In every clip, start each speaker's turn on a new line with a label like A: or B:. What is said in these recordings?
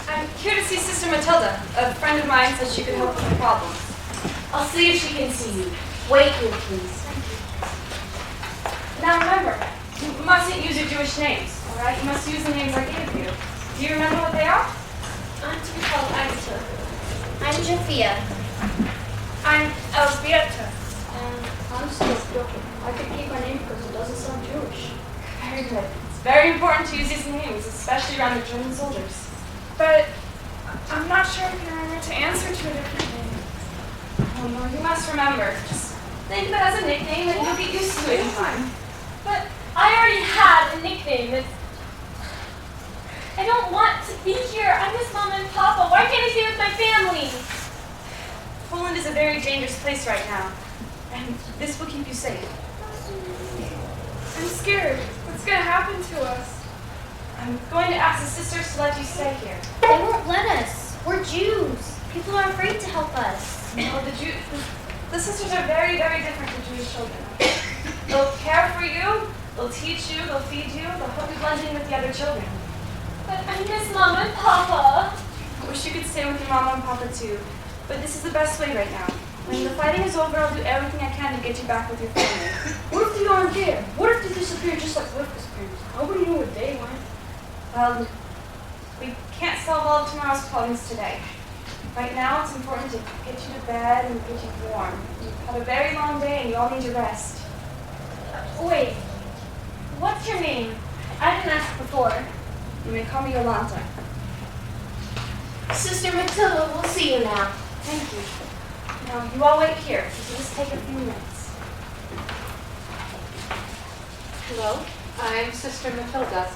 A: I'm here to see Sister Matilda. A friend of mine said she could help with the problem.
B: I'll see if she can see you. Wait here, please.
A: Now remember, you mustn't use your Jewish names, all right? You must use the names I gave you. Do you remember what they are?
B: I'm to be called Agatha. I'm Jafia.
A: I'm Elzbieta.
C: And I'm still I could keep my name because it doesn't sound Jewish.
A: Very good. It's very important to use these names, especially around the German soldiers.
D: But I'm not sure if you remember to answer to a different name.
A: Oh no, you must remember. Just think of it as a nickname and you'll get used to it in time.
C: But I already had a nickname. I don't want to be here. I miss Mom and Papa. Why can't I stay with my family?
A: Poland is a very dangerous place right now, and this will keep you safe.
D: I'm scared. What's going to happen to us?
A: I'm going to ask the sisters to let you stay here.
B: They won't let us. We're Jews. People are afraid to help us.
A: No, the sisters are very, very different from Jewish children. They'll care for you, they'll teach you, they'll feed you, they'll help you blend in with the other children.
C: But I miss Mom and Papa.
A: I wish you could stay with your mama and papa too, but this is the best way right now. When the fighting is over, I'll do everything I can to get you back with your family.
C: What if they aren't there? What if they disappear just like Rivka's parents? Nobody knew where they went.
A: Well, we can't solve all of tomorrow's problems today. Right now, it's important to get you to bed and get you warm. You've had a very long day and you all need your rest.
C: Wait. What's your name? I didn't ask before.
A: You may call me Yolanta.
B: Sister Matilda, we'll see you now.
A: Thank you. Now, you all wait here. It'll just take a few minutes.
E: Hello, I'm Sister Matilda.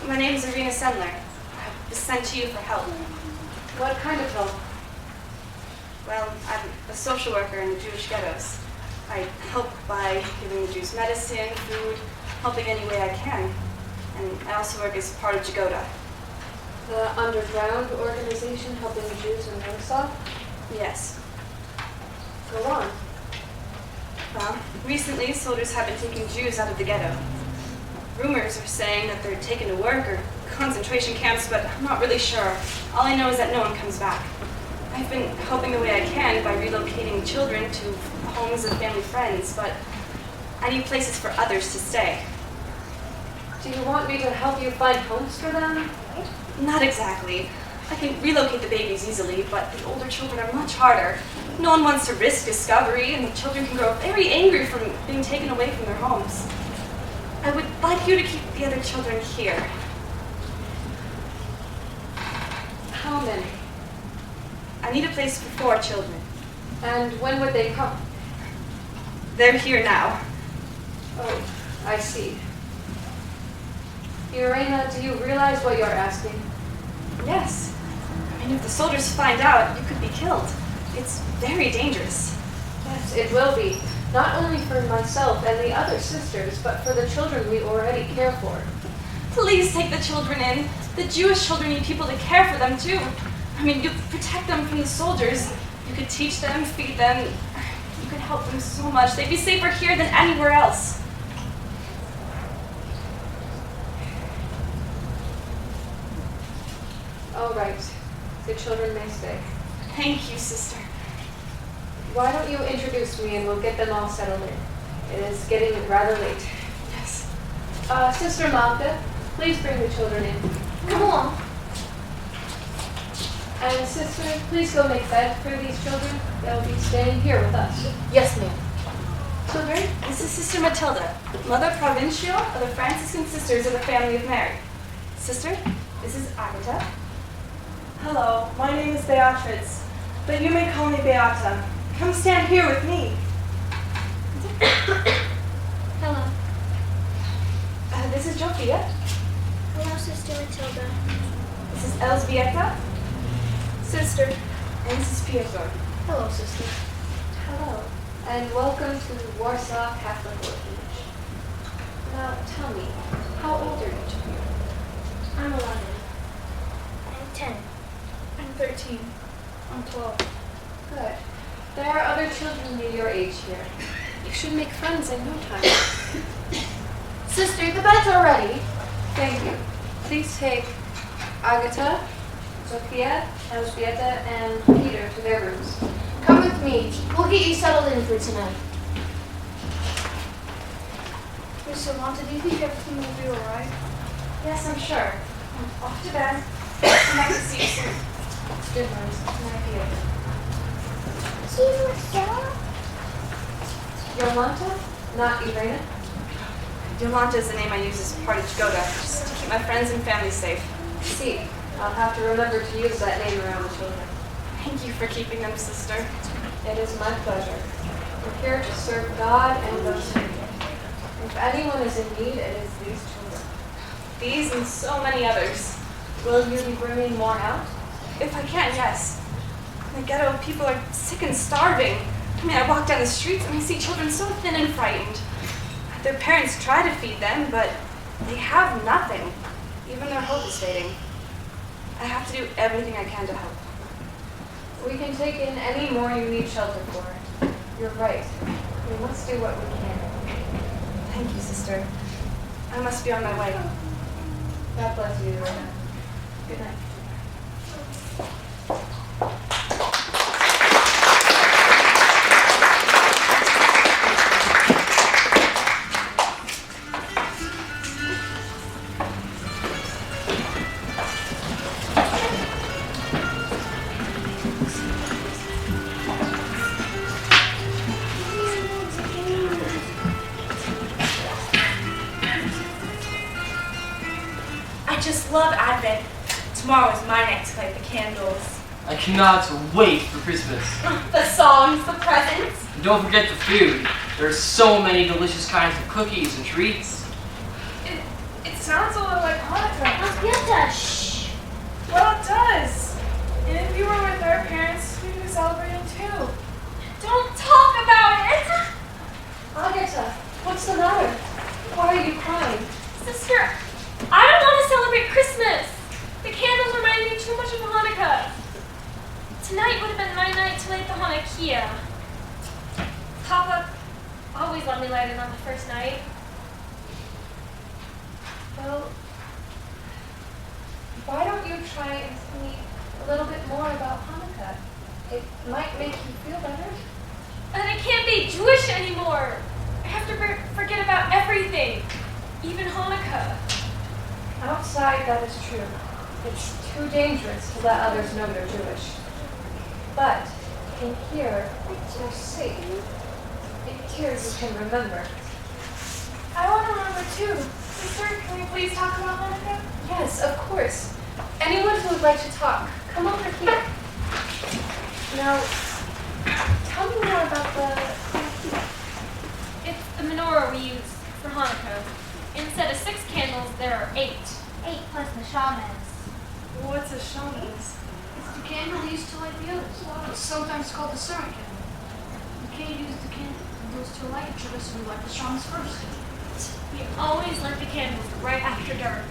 A: My name is Irina Sendler. I was sent to you for help.
E: What kind of help?
A: Well, I'm a social worker in the Jewish ghettos. I help by giving the Jews medicine, food, helping any way I can. And I also work as part of Jagoda.
E: The underground organization helping Jews in Warsaw?
A: Yes.
E: Go on.
A: Well, recently soldiers have been taking Jews out of the ghetto. Rumors are saying that they're taken to work or concentration camps, but I'm not really sure. All I know is that no one comes back. I've been helping the way I can by relocating children to homes of family friends, but I need places for others to stay.
E: Do you want me to help you find homes for them?
A: Not exactly. I can relocate the babies easily, but the older children are much harder. No one wants to risk discovery, and the children can grow very angry from being taken away from their homes. I would like you to keep the other children here.
E: How many?
A: I need a place for 4 children.
E: And when would they come?
A: They're here now.
E: Oh, I see. Irena, do you realize what you're asking?
A: Yes. I mean, if the soldiers find out, you could be killed. It's very dangerous.
E: Yes, it will be. Not only for myself and the other sisters, but for the children we already care for.
A: Please take the children in. The Jewish children need people to care for them too. I mean, you protect them from the soldiers. You could teach them, feed them. You could help them so much. They'd be safer here than anywhere else.
E: All right. The children may stay.
A: Thank you, sister.
E: Why don't you introduce me and we'll get them all settled in. It is getting rather late.
A: Yes.
E: Sister Magda, please bring the children in.
B: Come on.
E: And sister, please go make bed for these children. They'll be staying here with us.
B: Yes, ma'am.
A: Children, this is Sister Matilda, Mother Provincial of the Franciscan Sisters of the Family of Mary. Sister, this is Agatha.
D: Hello, my name is Beatrice, but you may call me Beata. Come stand here with me.
B: Hello.
A: This is Jofia.
B: Hello, Sister Matilda.
A: This is Elzbieta.
D: Sister.
A: And this is Piotr.
B: Hello, Sister.
E: Hello, and welcome to Warsaw Catholic Orphanage. Now, tell me, how old are each of you?
B: I'm 11. I'm 10.
D: I'm 13. I'm 12.
E: Good. There are other children near your age here. You should make friends in no time.
B: Sister, the beds are ready.
E: Thank you. Please take Agatha, Sophia, Elżbieta, and Peter to their rooms.
B: Come with me. We'll get you settled in for tonight.
A: Miss Yolanta, do you think everything will be alright?
D: Yes, I'm sure. Off to bed.
A: I'd like to see you soon.
E: Good night. Night, Peter. Yolanta, not Irena.
A: Yolanta is the name I use as part of Jagoda, just to keep my friends and family safe.
E: See, I'll have to remember to use that name around the children.
A: Thank you for keeping them, sister.
E: It is my pleasure. We're here to serve God and those who need it. If anyone is in need, it is these children.
A: These and so many others.
E: Will you be bringing more out?
A: If I can, yes. In the ghetto, people are sick and starving. I mean, I walk down the streets and I see children so thin and frightened. Their parents try to feed them, but they have nothing. Even their hope is fading. I have to do everything I can to help.
E: We can take in any more you need shelter for. You're right. We must do what we can.
A: Thank you, sister. I must be on my way.
E: God bless you, Irena. Good night.
F: I just love Advent. Tomorrow is my night to light the candles.
G: I cannot wait for Christmas.
F: The songs, the presents.
G: And don't forget the food. There are so many delicious kinds of cookies and treats.
D: It sounds a little like Hanukkah.
B: Elżbieta, shh.
D: Well, it does. And if you were with our parents, we'd be celebrating too.
C: Don't talk about it!
E: Agatha, what's the matter? Why are you crying?
C: Sister, I don't want to celebrate Christmas. The candles remind me too much of Hanukkah. Tonight would have been my night to light the Hanukkah. Papa always let me light it on the first night.
E: Well, why don't you try and tell me a little bit more about Hanukkah? It might make you feel better.
C: And I can't be Jewish anymore. I have to forget about everything, even Hanukkah.
E: Outside, that is true. It's too dangerous to let others know you're Jewish. But in here, you're safe. In here, you can remember.
D: I want to remember too. Sister, can we please talk about Hanukkah?
E: Yes, of course. Anyone who would like to talk, come over here. Now, tell me more about the...
C: It's the menorah we use for Hanukkah. Instead of 6 candles, there are 8.
B: 8 plus the shamans.
D: What's a shaman?
H: It's the candle used to light the others. It's sometimes called the servant candle. You can't use the candles to light each other, so we light the shamans first.
C: We always lit the candles right after dark,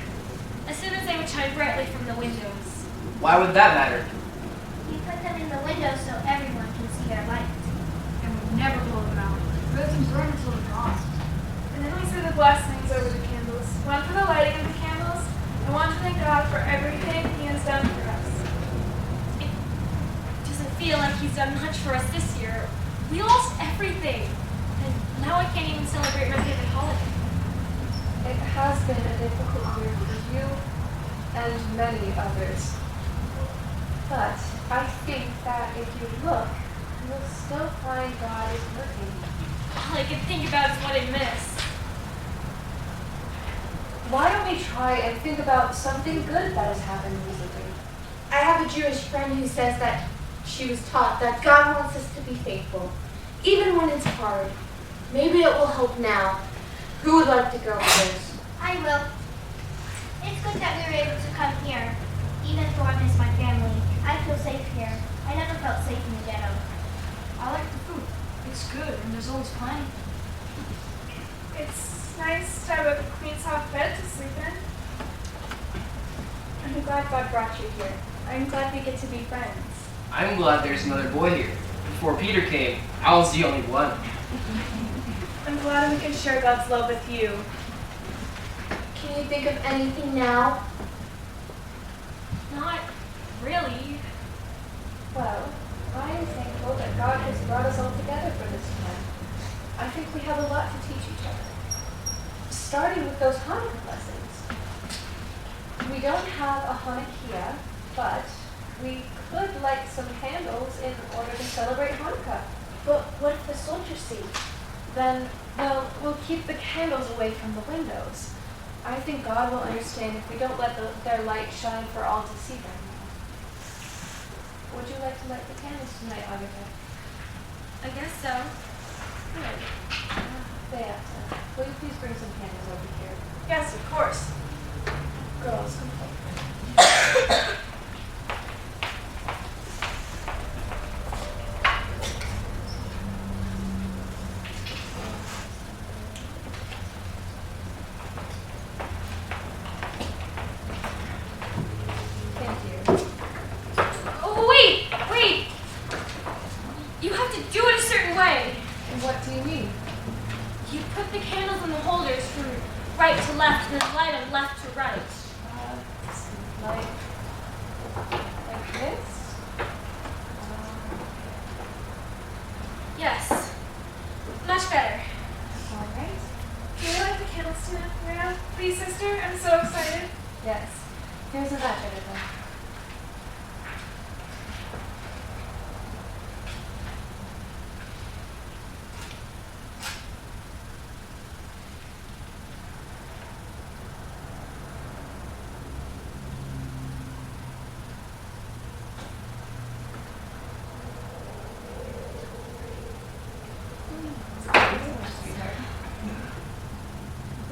C: as soon as they would shine brightly from the windows.
G: Why would that matter?
B: We put them in the window so everyone can see their light.
H: And we never blow them out. We let them burn until they're gone.
D: And then we say the blessings over the candles. One for the lighting of the candles, and one to thank God for everything He has done for us.
C: It doesn't feel like he's done much for us this year. We lost everything, and now I can't even celebrate my favorite holiday.
E: It has been a difficult year for you and many others. But I think that if you look, you'll still find God is working.
C: All I can think about is what I miss.
E: Why don't we try and think about something good that has happened recently?
B: I have a Jewish friend who says that she was taught that God wants us to be faithful, even when it's hard. Maybe it will help now. Who would like to go first?
I: I will. It's good that we were able to come here. Even though I miss my family, I feel safe here. I never felt safe in the ghetto.
H: I like the food. It's good, and there's always plenty.
D: It's nice to have a clean, soft bed to sleep in. I'm glad God brought you here. I'm glad we get to be friends.
G: I'm glad there's another boy here. Before Peter came, I was the only one.
D: I'm glad we can share God's love with you.
B: Can you think of anything now?
C: Not really.
E: Well, I am thankful that God has brought us all together for this time. I think we have a lot to teach each other. Starting with those Hanukkah lessons. We don't have a Hanukkah, but we could light some candles in order to celebrate Hanukkah.
B: But what if the soldiers see?
E: Then, well, we'll keep the candles away from the windows. I think God will understand if we don't let their light shine for all to see them. Would you like to light the candles tonight, Agatha?
C: I guess so.
E: Good. Beata, will you please bring some candles over here?
A: Yes, of course.
E: Girls, come forward. Thank you.
C: Oh, wait! You have to do it a certain way.
E: What do you mean?
C: You put the candles in the holders from right to left and then light them left to right.
E: Like this?
C: Yes. Much better.
E: All right.
D: Can you light the candles tonight, Rhea? Please, sister. I'm so excited.
E: Yes. Here's a match, Agatha.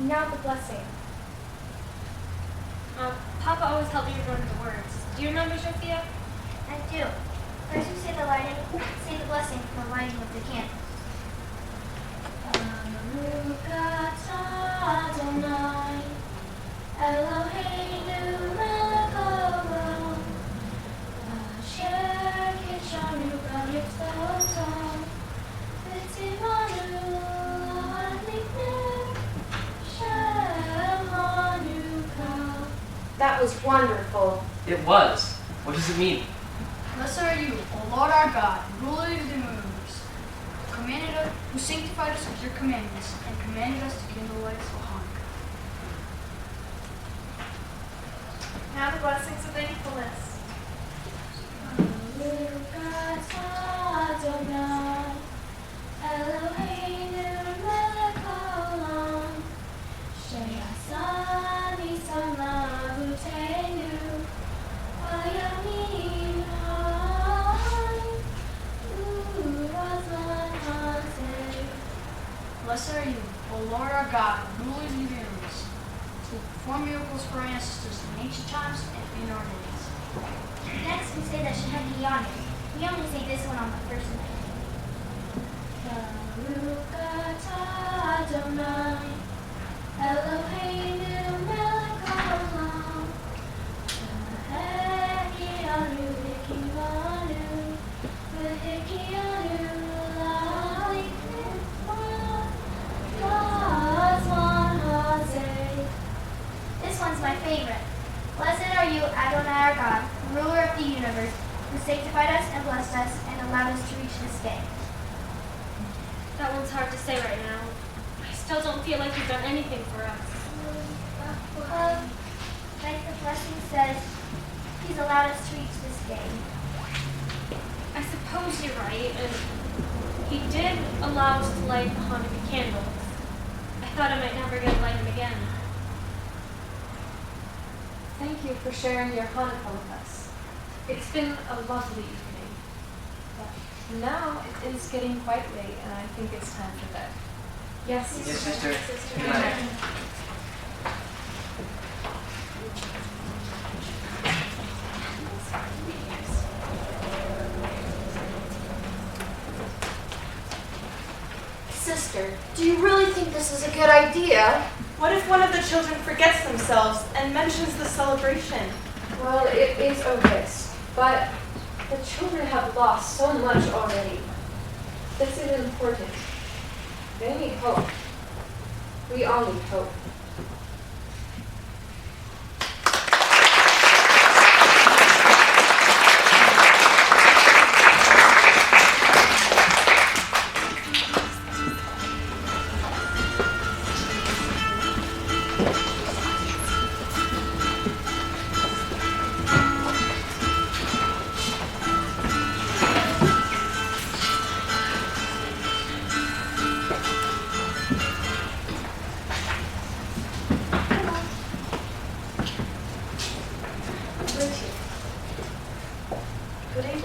B: Now the blessing.
C: Papa always helped me remember the words. Do you remember, Sophia?
I: I do. First we say the blessing for lighting of the candles. Baruch atah Adonai, Eloheinu melech haolam, asher kidshanu b'mitzvotav, v'tzivanu l'adlikneh Shem Hanukkah.
B: That was wonderful.
G: It was. What does it mean?
H: Blessed are you, O Lord our God, ruler of the universe, who sanctified us with your commandments and commanded us to kindle lights for Hanukkah.
D: Now the blessings of thankfulness.
I: Baruch atah Adonai, Eloheinu melech haolam, she'asa nisan la'avotenu, v'yamim ha'ai, u'razlan hazeh.
H: Blessed are you, O Lord our God, rulers of the universe, who perform miracles for our ancestors in ancient times and in our days.
I: Next, we say the Shehecheyanu. We only say this one on the first night. Baruch atah Adonai, Eloheinu melech haolam, Shehecheyanu v'kivanu, v'hikiyanu la'alikneh v'azman hazeh. This one's my favorite. Blessed are you, Adonai our God, ruler of the universe, who sanctified us and blessed us and allowed us to reach this day.
C: That one's hard to say right now. I still don't feel like you've done anything for us.
I: Like the blessing says, He's allowed us to reach this day.
C: I suppose you're right, and he did allow us to light the Hanukkah candles. I thought I might never get to light them again.
E: Thank you for sharing your Hanukkah with us. It's been a lovely evening. But now it is getting quite late, and I think it's time for bed. Yes,
G: Yes, sister. Good night.
B: Sister, do you really think this is a good idea?
A: What if one of the children forgets themselves and mentions the celebration?
E: Well, it is a risk, but the children have lost so much already. This is important. They need hope. We all need hope.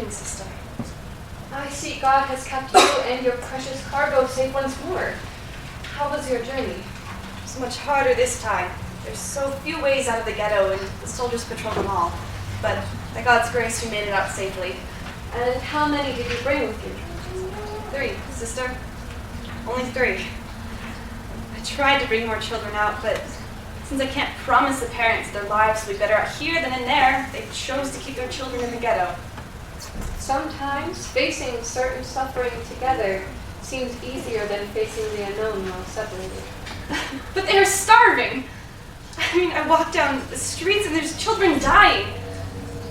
A: doing, sister?
E: I see God has kept you and your precious cargo safe once more. How was your journey?
A: It's much harder this time. There's so few ways out of the ghetto, and the soldiers patrol them all. But by God's grace, we made it out safely.
E: And how many did you bring with you?
A: 3, sister. Only 3. I tried to bring more children out, but since I can't promise the parents their lives will be better out here than in there, they chose to keep their children in the ghetto.
E: Sometimes facing certain suffering together seems easier than facing the unknown while separated.
A: But they're starving. I mean, I walk down the streets and there's children dying.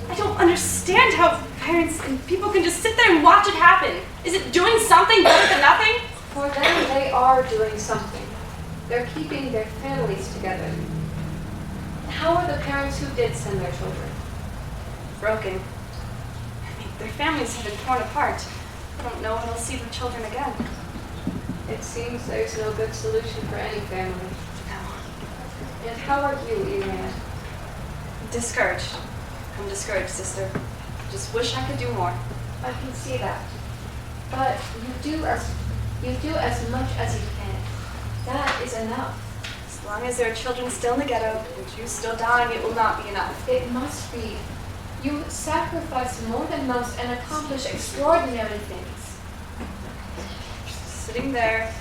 A: I don't understand how parents and people can just sit there and watch it happen. Is it doing something better than nothing?
E: For them, they are doing something. They're keeping their families together. How are the parents who did send their children?
A: Broken. I mean, their families have been torn apart. I don't know when they'll see their children again.
E: It seems there's no good solution for any family.
A: No.
E: And how are you, Irina?
A: Discouraged. I'm discouraged, sister. Just wish I could do more.
E: I can see that. But you do as much as you can. That is enough.
A: As long as there are children still in the ghetto and Jews still dying, it will not be enough.
E: It must be. You sacrifice more than most and accomplish extraordinary things.
A: Sitting there,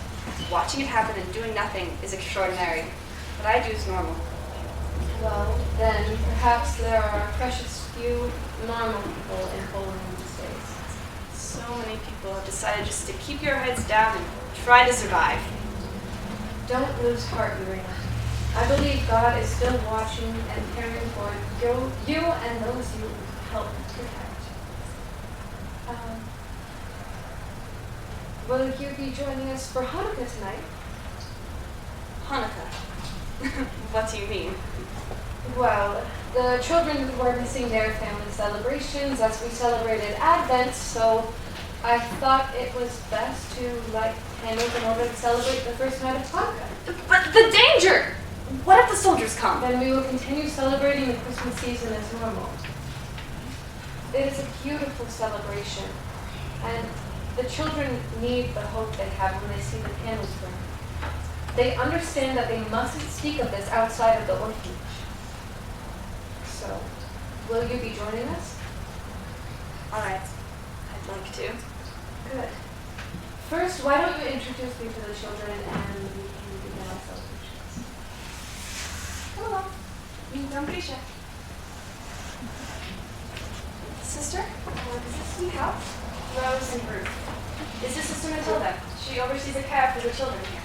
A: watching it happen and doing nothing is extraordinary. What I do is normal.
E: Well, then perhaps there are a precious few normal people in Poland these days.
A: So many people have decided just to keep your heads down and try to survive.
E: Don't lose heart, Irina. I believe God is still watching and caring for you and those you help protect. Will you be joining us for Hanukkah tonight?
A: Hanukkah. What do you mean?
E: Well, the children were missing their family celebrations as we celebrated Advent, so I thought it was best to light candles in order to celebrate the first night of Hanukkah.
A: But the danger! What if the soldiers come?
E: Then we will continue celebrating the Christmas season as normal. It is a beautiful celebration, and the children need the hope they have when they see the candles burn. They understand that they mustn't speak of this outside of the orphanage. So, will you be joining us?
A: All right. I'd like to.
E: Good. First, why don't you introduce me to the children and we can begin our celebrations.
A: Hello. I'm Grisha. Sister, this is Sweet House, Rose, and Ruth. This is Sister Matilda. She oversees the care for the children here.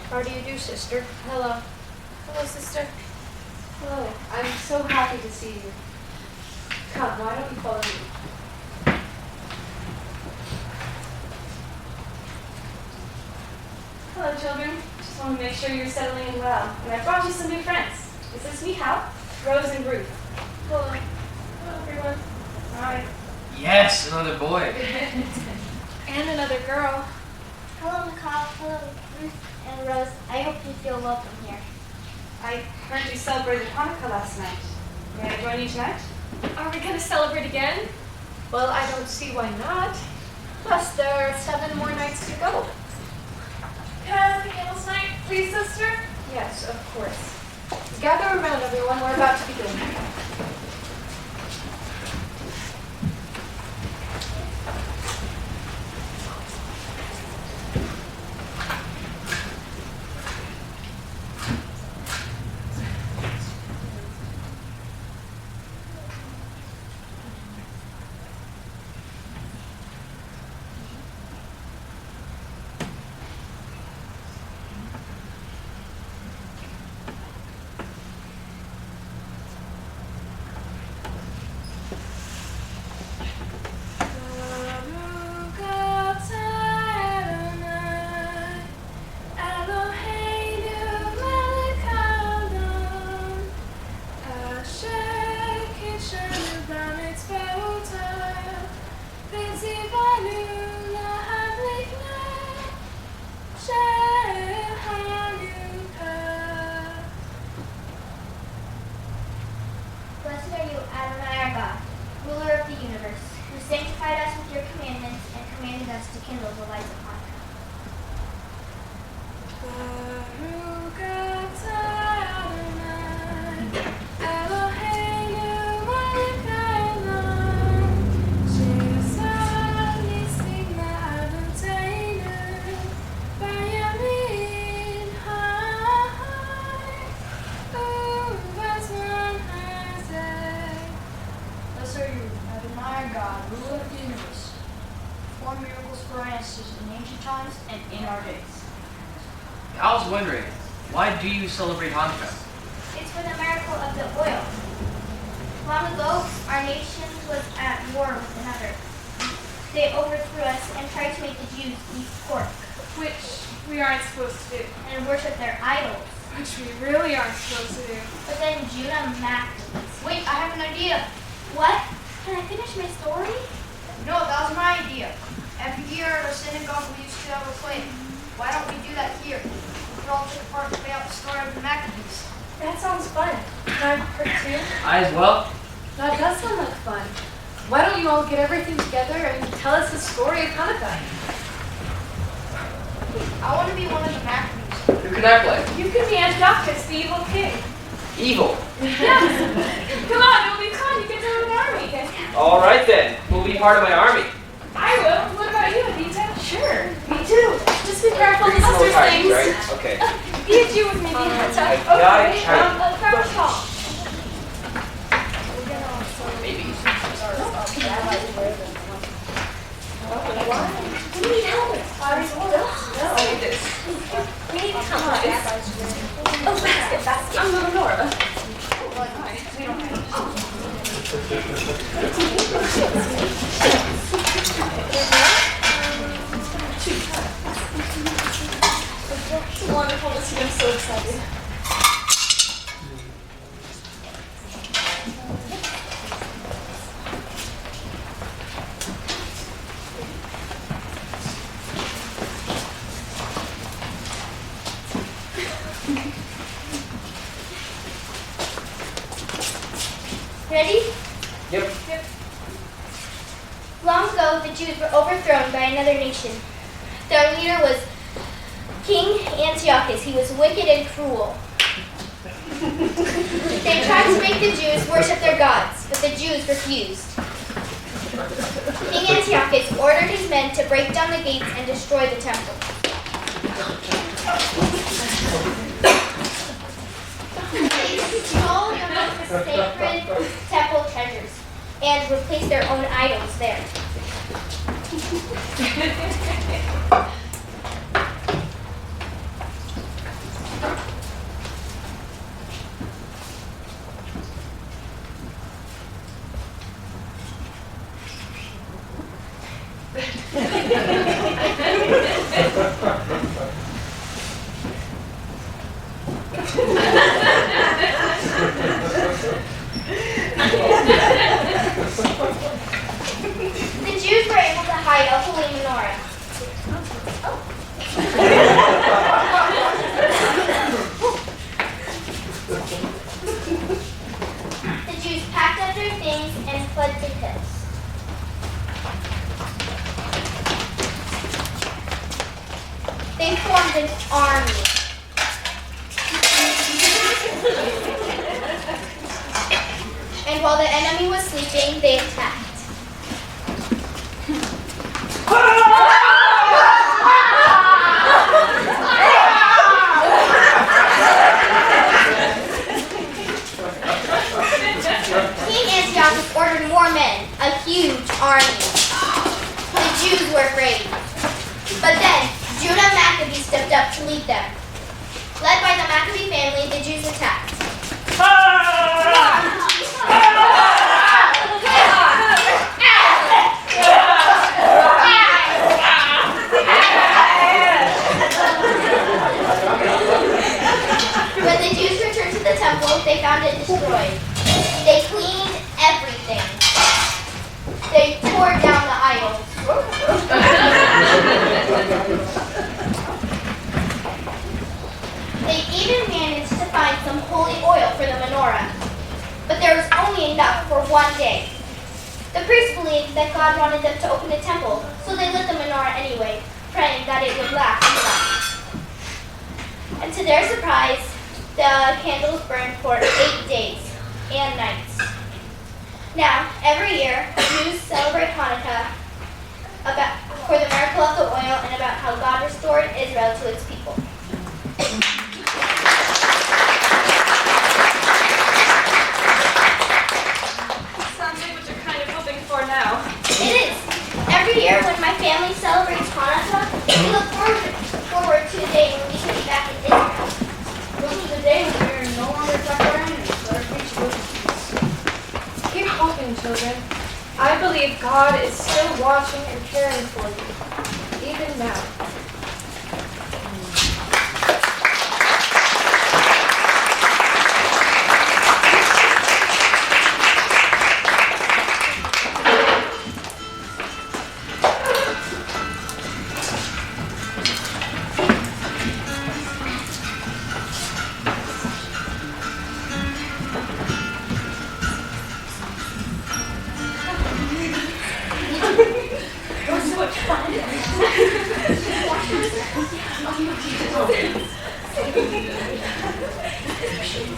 B: How do you do, sister?
E: Hello.
A: Hello, sister.
E: Hello. I'm so happy to see you. Come, why don't you follow me?
A: Hello, children. Just want to make sure you're settling in well. And I brought you some new friends. This is Mihal, Rose, and Ruth. Hello. Hello, everyone. Hi.
G: Yes, another boy.
B: And another girl.
I: Hello, Nicole. Hello, Ruth and Rose. I hope you feel welcome here.
A: I heard you celebrated Hanukkah last night. May I join you tonight?
C: Are we gonna celebrate again?
B: Well, I don't see why not. Plus, there are 7 more nights to go.
C: Can I have the candles tonight, please, sister?
E: Yes, of course. Gather around, everyone. We're about to begin.
I: sanctified us with your commandments and commanded us to kindle the lights of Hanukkah.
D: Baruch atah Adonai, Eloheinu melech haolam, she'asa nissim la'avoteinu, bayamin ha'ai, ubazman hazeh.
H: Blessed are you, Adonai our God, ruler of the universe. Perform miracles for our ancestors in ancient times and in our days.
G: I was wondering, why do you celebrate Hanukkah?
I: It's for the miracle of the oil. Long ago, our nation was at war with another. They overthrew us and tried to make the Jews eat pork
D: Which we aren't supposed to do.
I: and worship their idols.
D: Which we really aren't supposed to do.
I: But then Judah Maccabees.
H: Wait, I have an idea.
I: What? Can I finish my story?
H: No, that was my idea. Every year at our synagogue we used to have a play. Why don't we do that here? We could all take part and play out the story of the Maccabees.
B: That sounds fun. Can I part too?
G: I as well?
B: That does sound like fun. Why don't you all get everything together and tell us the story of Hanukkah?
H: I want to be one of the Maccabees.
G: Who can I play?
D: You could be Antiochus, the evil king.
G: Evil.
D: Come on, it'll be fun. You get to run an army.
G: All right then. Who'll be part of my army?
D: I will. What about you, Anita?
A: Sure, me too. Just be careful with sister's things.
G: Right? Okay.
A: Be a Jew with me, Beata.
G: I got it.
D: Grab a shawl.
G: Maybe.
A: We need help. We need help. Oh, basket. I'm little Nora. Wonderful to see. I'm so excited.
I: Ready?
G: Yep.
I: Long ago, the Jews were overthrown by another nation. Their leader was King Antiochus. He was wicked and cruel. They tried to make the Jews worship their gods, but the Jews refused. King Antiochus ordered his men to break down the gates and destroy the temple. They stole the most sacred temple treasures and replaced their own idols there. The Jews were able to hide a holy menorah. The Jews packed up their things and fled to hills. They formed an army. And while the enemy was sleeping, they attacked. King Antiochus ordered more men, a huge army. The Jews were afraid. But then, Judah Maccabee stepped up to lead them. Led by the Maccabee family, the Jews attacked. When the Jews returned to the temple, they found it destroyed. They cleaned everything. They tore down the idols. They even managed to find some holy oil for the menorah, but there was only enough for one day. The priests believed that God wanted them to open a temple, so they lit the menorah anyway, praying that it would last forever. And to their surprise, the candles burned for 8 days and nights. Now, every year, Jews celebrate Hanukkah for the miracle of the oil and about how God restored Israel to its people.
A: Sounds like what you're kind of hoping for now.
I: It is. Every year when my family celebrates Hanukkah, we look forward to the day when we can be back in Israel.
H: Those are the days when we are no longer stuck our enemies, but our future with peace.
E: Keep hoping, children. I believe God is still watching and caring for you, even now.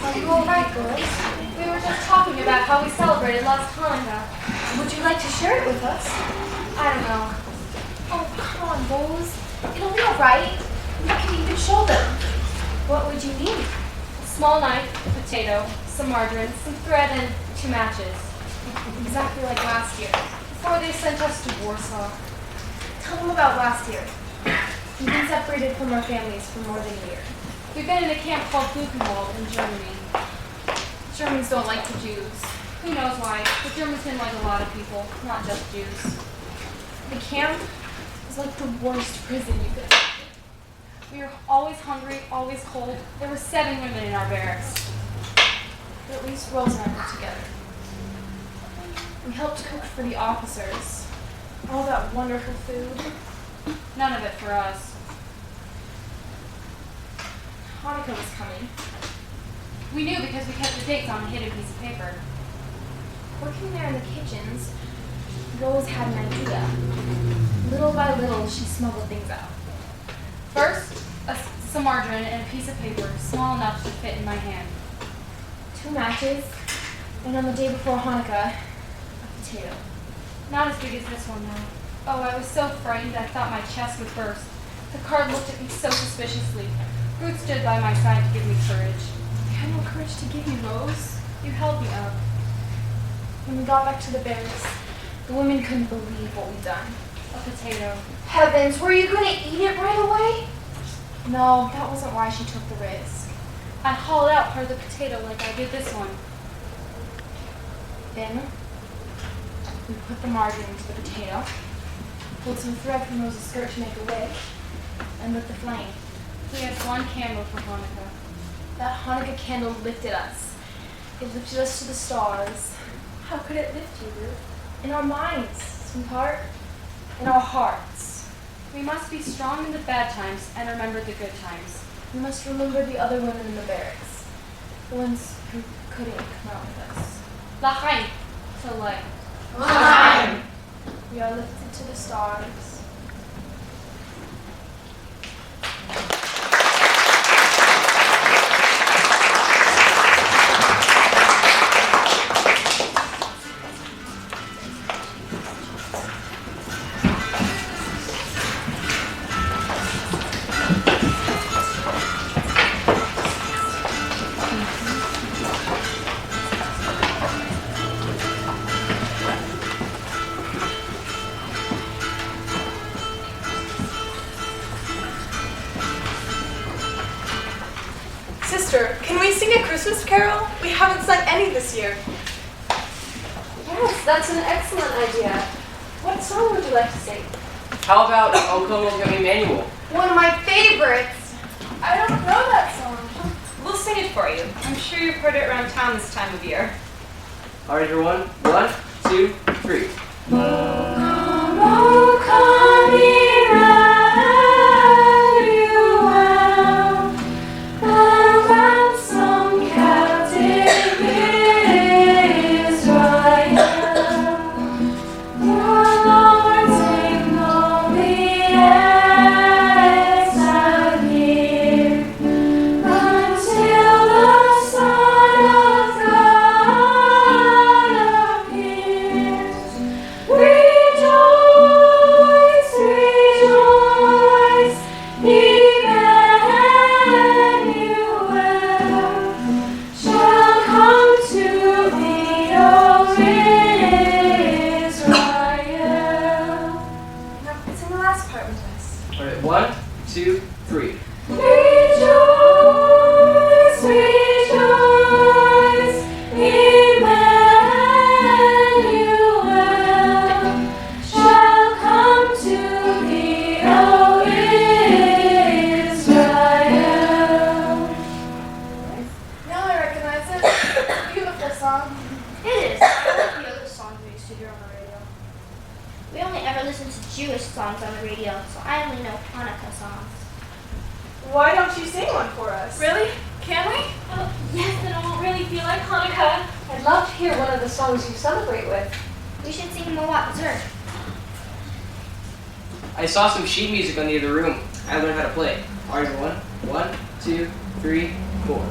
C: Are you all right, girls? We were just talking about how we celebrated last Hanukkah. Would you like to share it with us? I don't know.
B: Oh, come on, Rose. It'll be all right. We can even show them.
C: What would you need? A small knife, a potato, some margarine, some thread, and 2 matches. Exactly like last year, before they sent us to Warsaw.
B: Tell them about last year. We've been separated from our families for more than a year.
C: We've been in a camp called Buchenwald in Germany. Germans don't like the Jews. Who knows why? The Germans didn't like a lot of people, not just Jews.
B: The camp was like the worst prison you could imagine.
C: We were always hungry, always cold. There were 7 women in our barracks.
B: But at least Rose and I were together. We helped cook for the officers. All that wonderful food.
C: None of it for us.
B: Hanukkah was coming.
C: We knew because we kept the dates on a hidden piece of paper.
B: Working there in the kitchens, Rose had an idea. Little by little, she smuggled things out.
C: First, some margarine and a piece of paper small enough to fit in my hand.
B: 2 matches, and on the day before Hanukkah, a potato.
C: Not as big as this one, though. Oh, I was so frightened I thought my chest would burst. The card looked at me so suspiciously. Ruth stood by my side to give me courage.
B: I had no courage to give you, Rose.
C: You held me up.
B: When we got back to the barracks, the women couldn't believe what we'd done.
C: A potato.
B: Heavens, were you going to eat it right away? No, that wasn't why she took the risk.
C: I hauled out part of the potato like I did this one.
B: Then, we put the margarine into the potato, pulled some thread from Rose's skirt to make a wick, and lit the flame.
C: We had 1 candle for Hanukkah.
B: That Hanukkah candle lifted us. It lifted us to the stars. How could it lift you, Ruth? In our minds, sweetheart. In our hearts.
C: We must be strong in the bad times and remember the good times.
B: We must remember the other women in the barracks. The ones who couldn't come out with us.
C: L'chaim, to life.
B: L'chaim. We are lifted to the stars.
D: Sister, can we sing a Christmas carol? We haven't sung any this year.
E: Yes, that's an excellent idea. What song would you like to sing?
G: How about O Come, O Come Emmanuel?
B: One of my favorites.
D: I don't know that song.
A: We'll sing it for you. I'm sure you've heard it around town this time of year.
G: All right, everyone. 1, 2, 3.
C: Israel.
I: It is.
H: I like the other songs we used to hear on the radio.
I: We only ever listen to Jewish songs on the radio, so I only know Hanukkah songs.
D: Why don't you sing one for us?
A: Really? Can we?
C: Oh, yes, then it won't really feel like Hanukkah.
E: I'd love to hear one of the songs you celebrate with.
I: We should sing Moat Zer.
G: I saw some sheet music on the other room. I learned how to play. Are you one? 1, 2, 3, 4.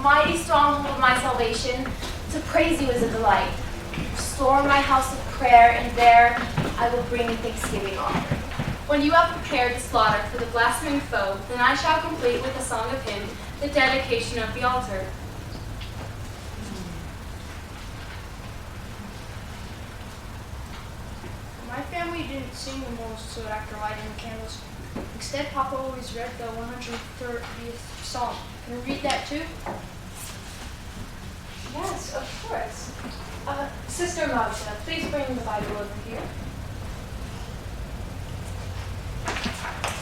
B: Mighty stronghold of my salvation, to praise you is a delight. Restore my house of prayer, and there I will bring a thanksgiving offering. When you have prepared the slaughter for the blaspheming foe, then I shall complete with a song of hymn the dedication of the altar.
H: My family didn't sing the most after lighting the candles. Instead, Papa always read the 130th Psalm. Can you read that too?
E: Yes, of course. Sister Magda, please bring the Bible over here.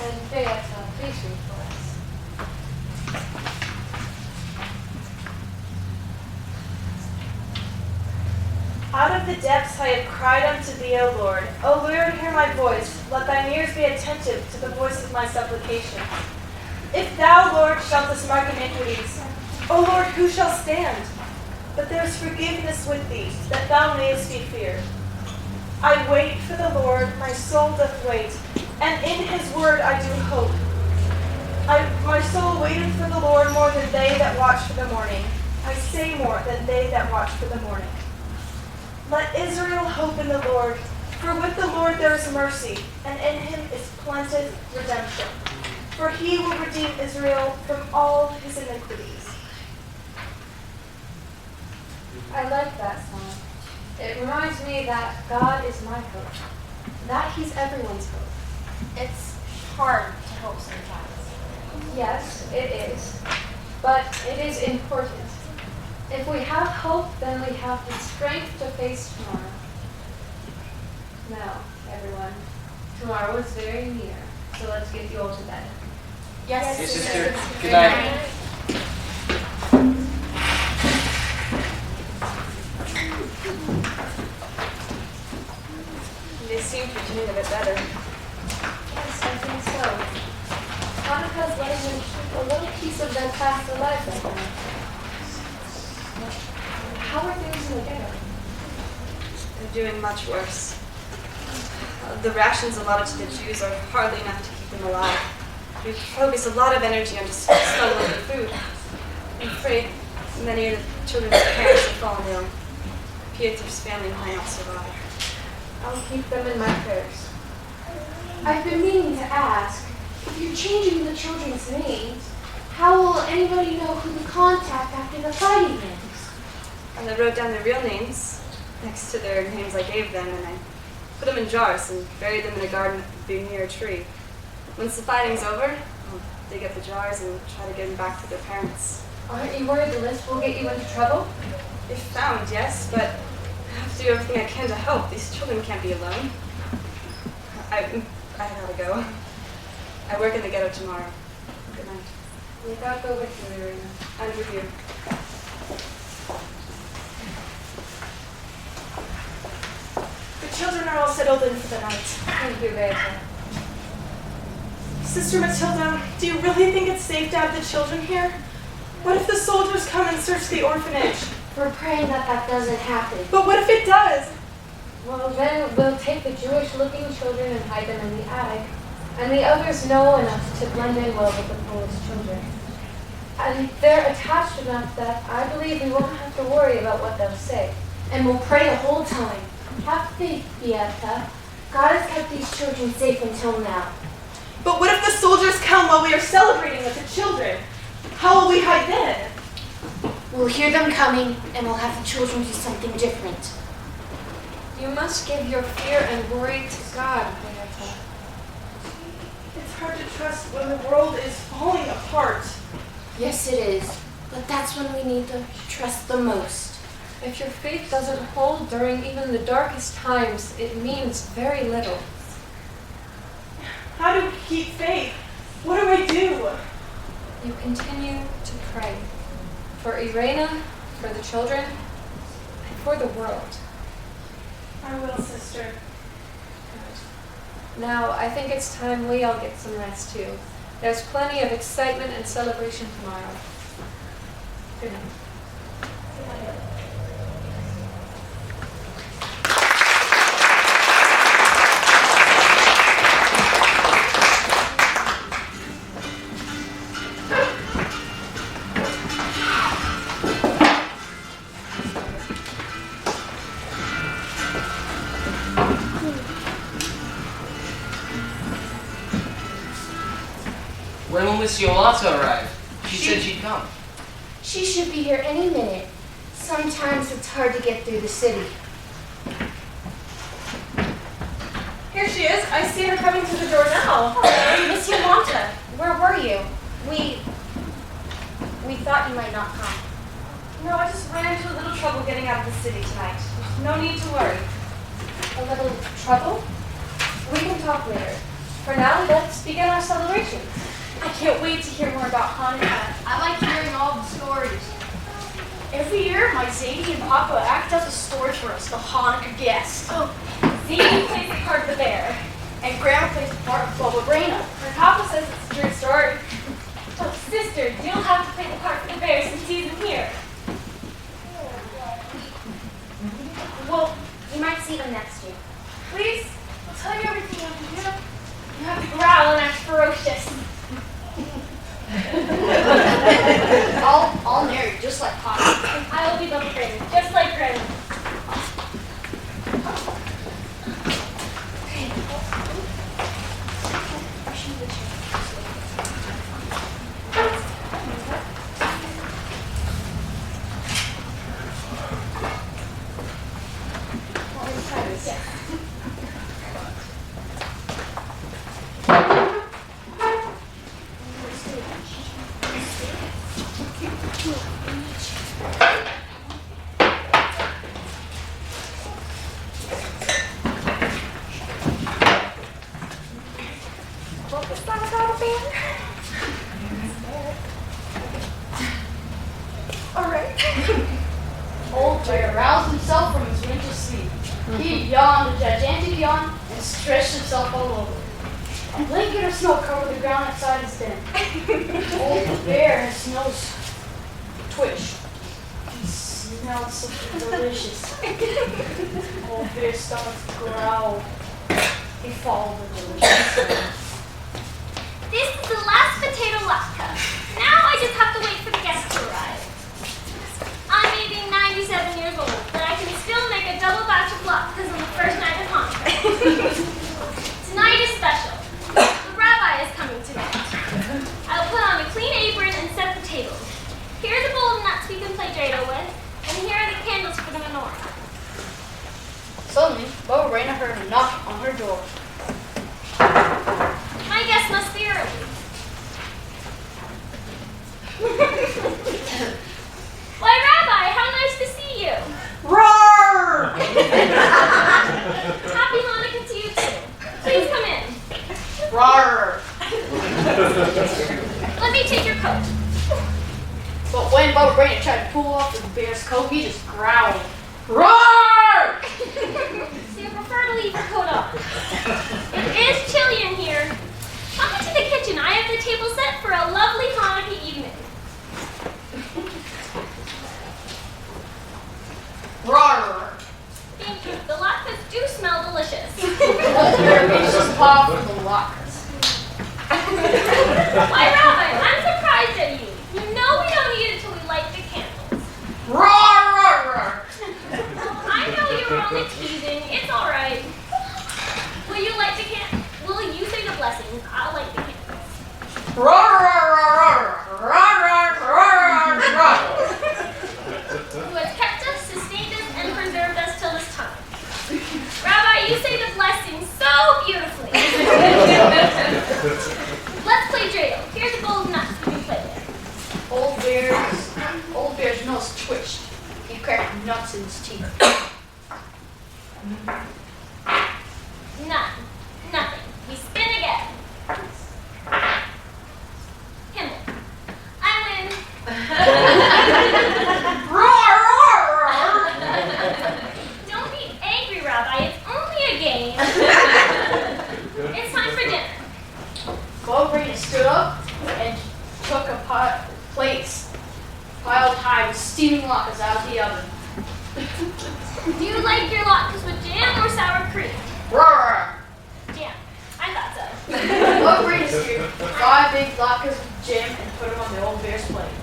E: And Beata, please read for us.
D: Out of the depths I have cried unto thee, O Lord. O Lord, hear my voice. Let thine ears be attentive to the voice of my supplication. If thou, Lord, shalt dismark iniquities, O Lord, who shall stand? But there is forgiveness with thee, that thou mayest be feared. I wait for the Lord, my soul doth wait, and in his word I do hope. My soul waiteth for the Lord more than they that watch for the morning. I say more than they that watch for the morning. Let Israel hope in the Lord, for with the Lord there is mercy, and in him is plenteous redemption. For he will redeem Israel from all his iniquities.
E: I like that song. It reminds me that God is my hope, that He's everyone's hope.
B: It's hard to hope sometimes.
E: Yes, it is, but it is important. If we have hope, then we have the strength to face tomorrow. Now, everyone, tomorrow is very near, so let's get you all to bed.
B: Yes,
G: Yes, sister. Good night.
A: They seem to be doing a bit better.
E: Yes, I think so. Hanukkah's letting them keep a little piece of their past alive right now. How are things in the ghetto?
A: They're doing much worse. The rations allotted to the Jews are hardly enough to keep them alive. We focus a lot of energy on just smuggling food. I'm afraid many of the children's parents have fallen ill. Pieter's family might not survive.
E: I'll keep them in my prayers. I've been meaning to ask, if you're changing the children's names, how will anybody know who to contact after the fighting ends?
A: And I wrote down their real names next to their names I gave them, and I put them in jars and buried them in a garden near a tree. Once the fighting's over, I'll dig up the jars and try to get them back to their parents.
E: Aren't you worried the list will get you into trouble?
A: If found, yes, but I have to do everything I can to help. These children can't be alone. I gotta go. I work in the ghetto tomorrow. Good night.
E: May God go with you, Irina.
A: And with you.
D: The children are all settled in for the night.
E: Thank you, Beata.
D: Sister Matilda, do you really think it's safe to have the children here? What if the soldiers come and search the orphanage?
E: We're praying that that doesn't happen.
D: But what if it does?
E: Well, then we'll take the Jewish-looking children and hide them in the attic. and the others know enough to blend in well with the Polish children. And they're attached enough that I believe we won't have to worry about what they'll say.
B: And we'll pray the whole time.
E: Have faith, Beata.
B: God has kept these children safe until now.
D: But what if the soldiers come while we are celebrating with the children? How will we hide then?
B: We'll hear them coming, and we'll have the children do something different.
E: You must give your fear and worry to God, Beata.
D: It's hard to trust when the world is falling apart.
B: Yes, it is. But that's when we need to trust the most.
E: If your faith doesn't hold during even the darkest times, it means very little.
D: How do we keep faith? What do I do?
E: You continue to pray for Irena, for the children, and for the world.
D: I will, sister.
E: Now, I think it's time we all get some rest too. There's plenty of excitement and celebration tomorrow. Good night.
G: When will Miss Yolanta arrive? She said she'd come.
B: She should be here any minute. Sometimes it's hard to get through the city.
D: Here she is. I see her coming to the door now.
A: Hello, Miss Yolanta. Where were you? We thought you might not come. No, I just ran into a little trouble getting out of the city tonight. No need to worry.
E: A little trouble? We can talk later. For now, let's begin our celebration.
A: I can't wait to hear more about Hanukkah.
H: I like hearing all the stories.
C: Every year, my Zadie and Papa act out the story for us, the Hanukkah guest.
A: Oh, Zadie plays the part of the bear.
C: And Grandma plays the part of Bubba Braina.
A: My papa says it's a true story.
C: Oh, sister, you'll have to play the part for the bear since he's in here.
A: Well, you might see them next year.
C: Please, I'll tell you everything you have to do. You have to growl and act ferocious.
H: I'll marry just like Papa.
C: I will be Bubba Braina, just like Grandma.
H: Old Bear roused himself from his winter sleep. He yawned a gigantic yawn and stretched himself all over. A blanket of snow covered the ground outside his den. Old Bear, his nose twitched. He smelled something delicious. Old Bear's stomach growled. He followed the delicious smell.
C: This is the last potato latke. Now I just have to wait for the guests to arrive. I may be 97 years old, but I can still make a double batch of latkes on the first night of Hanukkah. Tonight is special. The rabbi is coming tonight. I'll put on a clean apron and set the table. Here's a bowl of nuts we can play dreidel with, and here are the candles for the menorah.
H: Suddenly, Bubba Braina heard a knock on her door.
C: My guest must be early. Why, Rabbi, how nice to see you.
D: Roar!
C: Happy Hanukkah to you too. Please come in.
G: Rawr!
C: Let me take your coat.
H: But when Bubba Braina tried to pull off the bear's coat, he just growled.
G: Roar!
C: So you prefer to leave your coat on. It is chilly in here. Come into the kitchen. I have the table set for a lovely Hanukkah evening.
G: Rawr!
C: Thank you. The latkes do smell delicious.
H: The bear reached his paw for the lockers.
C: Why, Rabbi, I'm surprised at you. You know we don't eat until we light the candles. I know you were only teasing. It's all right. Will you light the candles? Will you say the blessings? I'll light the candles. Who has kept us, sustained us, and preserved us till this time. Rabbi, you say the blessings so beautifully. Let's play dreidel. Here's a bowl of nuts. We can play there.
H: Old Bear's nose twitched. He cracked nuts in his teeth.
C: None. Nothing. We spin again. Himmel. I win. Don't be angry, Rabbi. It's only a game. It's time for dinner.
H: Bobby stood up and took a plate piled high with steaming latkes out of the oven.
C: Do you like your latkes with jam or sour cream? Jam. I thought so.
H: Bobby scooped 5 big latkes with jam and put them on the old bear's plate.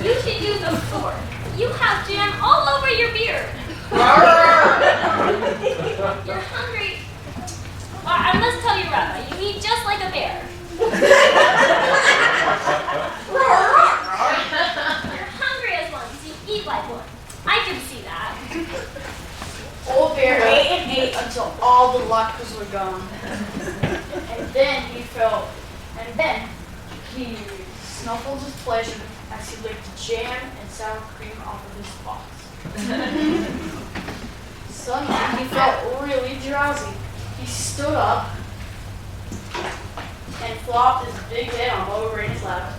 C: You should use a fork. You have jam all over your beard. You're hungry. I must tell you, Rabbi, you eat just like a bear. You're hungry as one, so you eat like one. I can see that.
H: Old Bear ate and ate until all the latkes were gone. And then he snuffled his pleasure as he licked jam and sour cream off of his spots. Suddenly, he felt really drowsy. He stood up and flopped his big head on Bubba Brain's lap.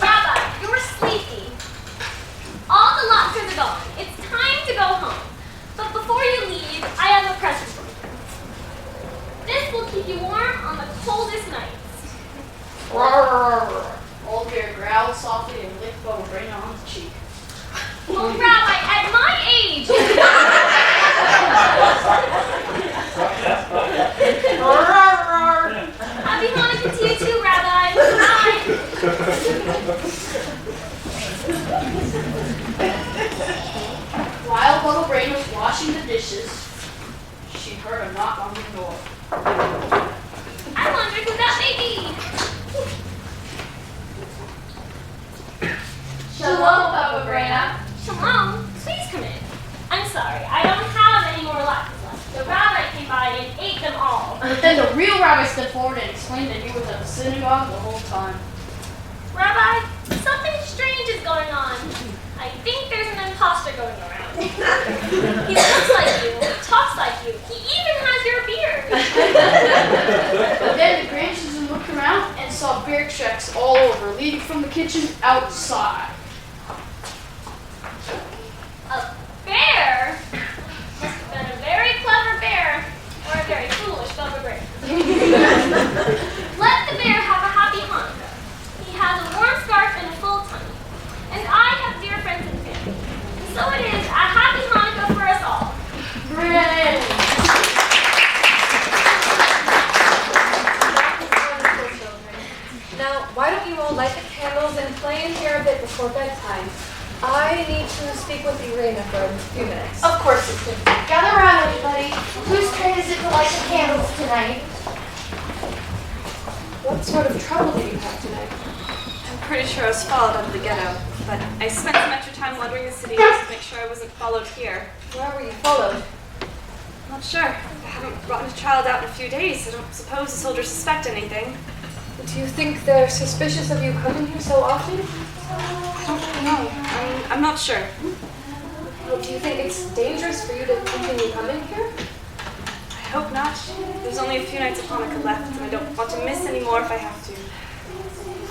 C: Rabbi, you're sleepy. All the latkes are gone. It's time to go home. But before you leave, I have a present for you. This will keep you warm on the coldest nights.
H: Old Bear growled softly and licked Bubba Brain on his cheek.
C: Well, Rabbi, at my age... Happy Hanukkah to you too, Rabbi. Bye.
H: While Bubba Brain was washing the dishes, she heard a knock on the door.
C: I wonder who that may be.
B: Shalom, Bubba Braina.
C: Shalom. Please come in. I'm sorry. I don't have any more latkes left. The rabbi came by and ate them all.
H: But then the real rabbi stepped forward and explained that he was at the synagogue the whole time.
C: Rabbi, something strange is going on. I think there's an imposter going around. He looks like you, talks like you, he even has your beard.
H: But then the grandchildren looked around and saw bear tracks all over, leading from the kitchen outside.
C: A bear? Must have been a very clever bear, or a very foolish Bubba Brain. Let the bear have a happy Hanukkah. He has a warm scarf and a full tummy. And I have dear friends and family. And so it is a happy Hanukkah for us all.
H: Hooray!
E: Now, why don't you all light the candles and play in here a bit before bedtime? I need to speak with Irina for a few minutes.
H: Of course it did.
I: Gather around, everybody. Whose turn is it to light the candles tonight?
E: What sort of trouble do you have tonight?
A: I'm pretty sure I was followed out of the ghetto, but I spent some extra time wandering the city just to make sure I wasn't followed here.
E: Where were you followed?
A: I'm not sure. I haven't brought a child out in a few days. I don't suppose the soldiers suspect anything.
E: Do you think they're suspicious of you coming here so often?
A: I don't know. I'm not sure.
E: Well, do you think it's dangerous for you to continue coming here?
A: I hope not. There's only a few nights of Hanukkah left, and I don't want to miss any more if I have to.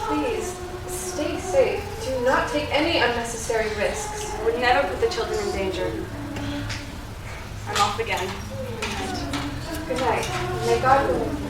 E: Please, stay safe. Do not take any unnecessary risks.
A: I would never put the children in danger. I'm off again.
E: Good night. May God be with you.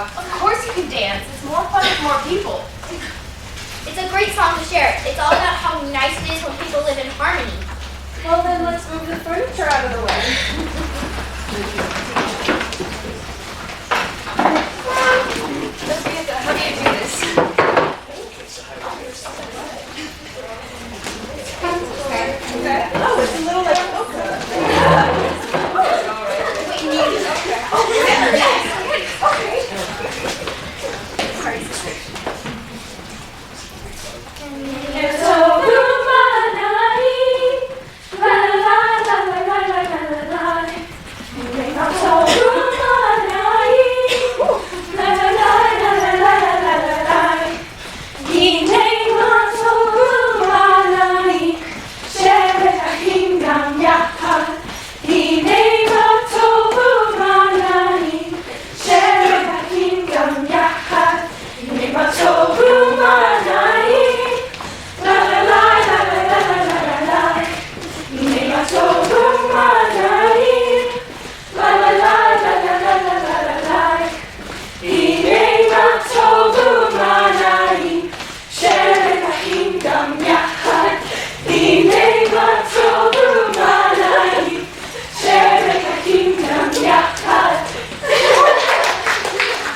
B: Of course you can dance. It's more fun with more people.
I: It's a great song to share. It's all about how nice it is when people live in harmony.
E: Well, then let's move the furniture out of the way.
A: How do you do this?
D: Oh, it's a little like polka.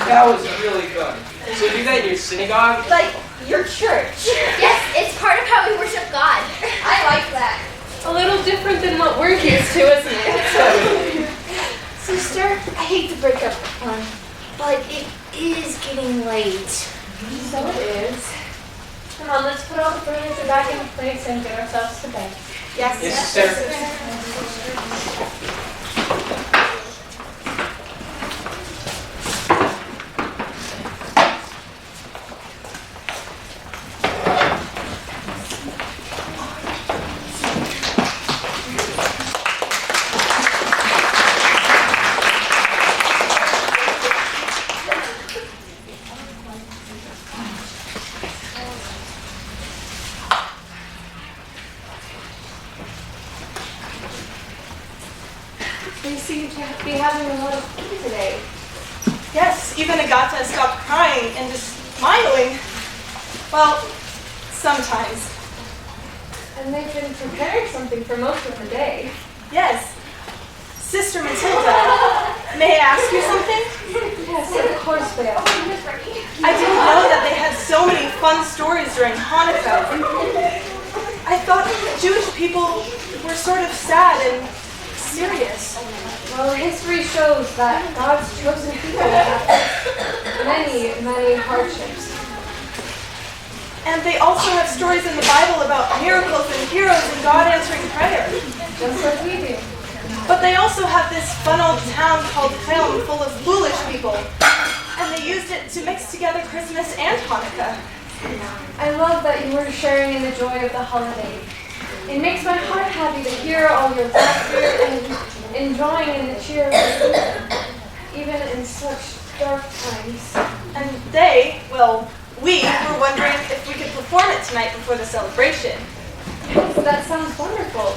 G: That was really good. So you do that in your synagogue?
D: Like your church.
I: Yes, it's part of how we worship God. I like that.
E: A little different than what we're used to, isn't it?
H: Sister, I hate to break up the fun, but it is getting late.
E: So it is. Come on, let's put all the furniture back in place and get ourselves to bed.
D: Yes.
G: Yes, sir.
E: They seem to be having a lot of fun today.
D: Yes, even Agata stopped crying and just smiling. Well, sometimes.
E: And they've been preparing something for most of the day.
D: Yes. Sister Matilda, may I ask you something?
E: Yes, of course they are.
D: I didn't know that they had so many fun stories during Hanukkah. I thought Jewish people were sort of sad and serious.
E: Well, history shows that God's chosen people have many, many hardships.
D: And they also have stories in the Bible about miracles and heroes and God answering prayer.
E: Just like we do.
D: But they also have this fun old town called Chelm full of foolish people. And they used it to mix together Christmas and Hanukkah.
E: I love that you were sharing in the joy of the holiday. It makes my heart happy to hear all your laughter and enjoying in the cheer of the season, even in such dark times.
D: And we were wondering if we could perform it tonight before the celebration.
E: Yes, that sounds wonderful.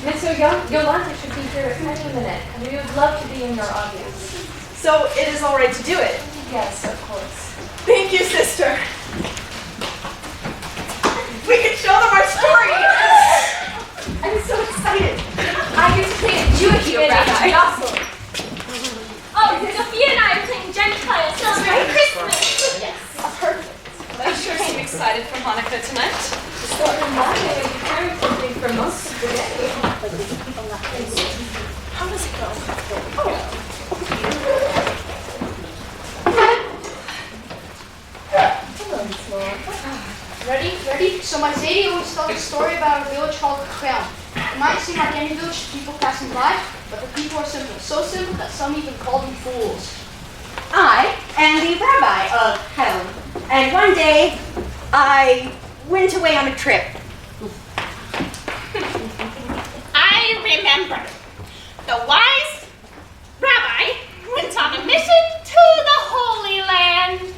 E: Miss Yolanda should be here any minute, and we would love to be in your audience.
D: So it is all right to do it.
E: Yes, of course.
D: Thank you, sister. We can show them our story. I'm so excited.
B: I get to play a Jewish rabbi.
C: Oh, Sophia and I are playing Gentile celebrating Christmas.
I: Yes.
D: Perfect.
A: I sure seem excited for Hanukkah tonight.
E: So in one day, we preparing something for most of the day.
D: How does it go?
E: Hello, Miss Laura.
H: Ready? So my Zadie always tells a story about a village called Chelm. It might seem like any village to people passing by, but the people are simple. So simple that some even call them fools.
J: I am the rabbi of Chelm, and one day I went away on a trip.
F: I remember. The wise rabbi went on a mission to the Holy Land.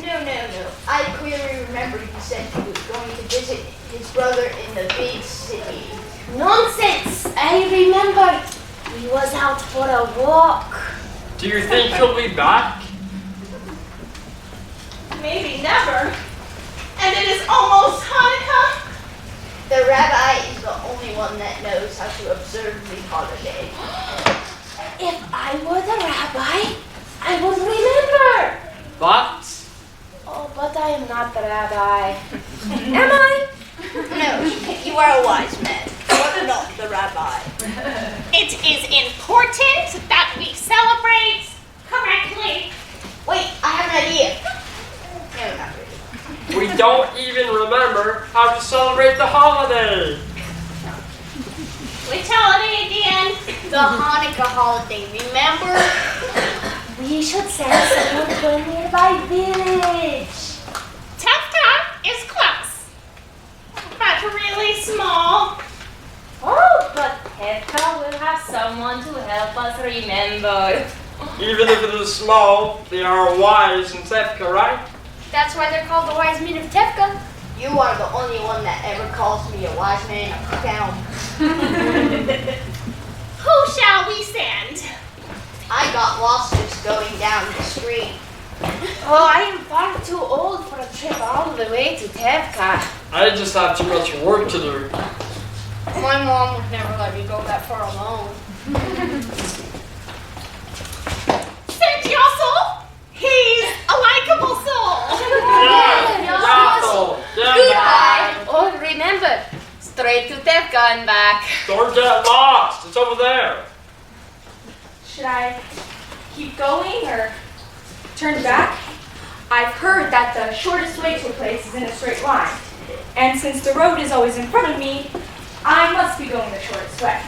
H: No. I clearly remember he said he was going to visit his brother in the big city.
I: Nonsense! I remember. We was out for a walk.
K: Do you think he'll be back?
F: maybe never. And it is almost Hanukkah.
H: The rabbi is the only one that knows how to observe the holiday.
B: If I were the rabbi, I would remember.
K: But
B: Oh, but I am not the rabbi. Am I?
H: No, you are a wise man, but not the rabbi.
F: It is important that we celebrate correctly.
H: Wait, I have an idea. No, not really.
K: we don't even remember how to celebrate the holiday.
F: Which holiday again?
H: The Hanukkah holiday, remember?
B: We should send someone to a nearby village.
F: Tefka is close, but really small.
C: Oh, but Tefka will have someone to help us remember.
K: Even if it is small, they are wise in Tefka, right?
I: That's why they're called the wise men of Tefka.
H: You are the only one that ever calls me a wise man of town.
F: Who shall we send?
H: I got lost just going down the street.
B: Oh, I am far too old for a trip all the way to Tefka.
K: I just have too much work to do.
H: My mom would never let me go that far alone.
F: Send Yossel. He's a likable soul.
B: Goodbye. Oh, remember, straight to Tefka and back.
K: Don't get lost. It's over there.
A: Should I keep going or turn back? I've heard that the shortest way to a place is in a straight line. And since the road is always in front of me, I must be going the shortest way.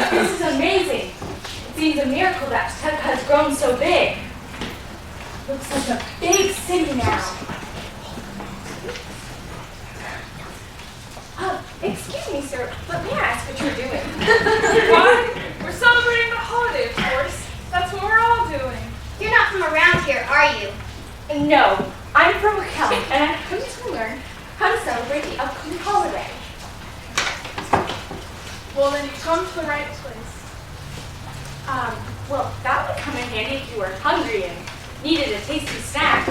A: This is amazing. It seems a miracle that Tefka has grown so big. Looks like a big city now. Excuse me, sir, but may I ask what you're doing?
D: Why? We're celebrating the holiday, of course. That's what we're all doing.
I: You're not from around here, are you?
A: No, I'm from Raquel, and I've come to learn how to celebrate the upcoming holiday.
D: Well, then you've come to the right place.
A: Well, that would come in handy if you were hungry and needed a tasty snack.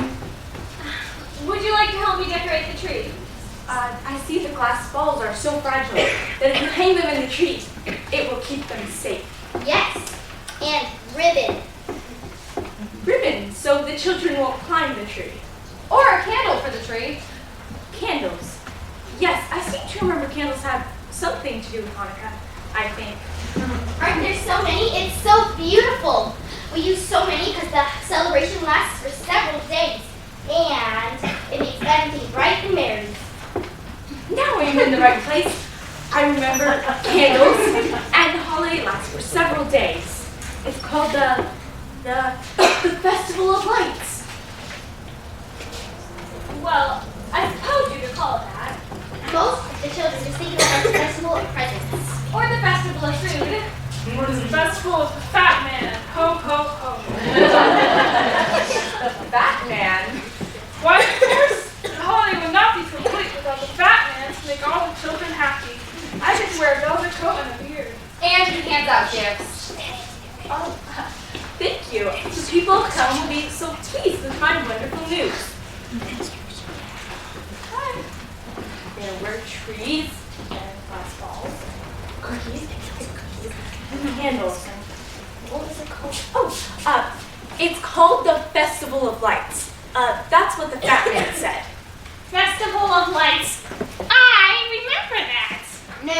C: Would you like to help me decorate the tree?
A: I see the glass balls are so fragile that if you hang them in the tree, it will keep them safe.
I: Yes. And ribbon.
A: Ribbon, so the children won't climb the tree.
C: Or a candle for the tree?
A: Candles. Yes, I seem to remember candles have something to do with Hanukkah, I think.
I: Aren't there so many? It's so beautiful. We use so many because the celebration lasts for several days. And it makes everything bright and merry.
A: Now I'm in the right place. I remember candles, and the holiday lasts for several days. It's called the Festival of Lights.
C: Well, I suppose you could call it that.
I: Most of the children just think of it as a festival of presents.
C: Or the festival of food.
D: Or the festival of the fat man. Ho, ho, ho.
A: The Fat Man.
D: Why, of course, the holiday would not be complete without the fat man to make all the children happy. I get to wear a velvet coat and a beard.
C: And he hands out gifts.
A: Oh, thank you. The people of town will be so pleased with my wonderful news. There were trees and glass balls, cookies, and candles. What was it called? Oh, it's called the Festival of Lights. That's what the Fat Man said.
F: Festival of Lights. I remember that.
H: No,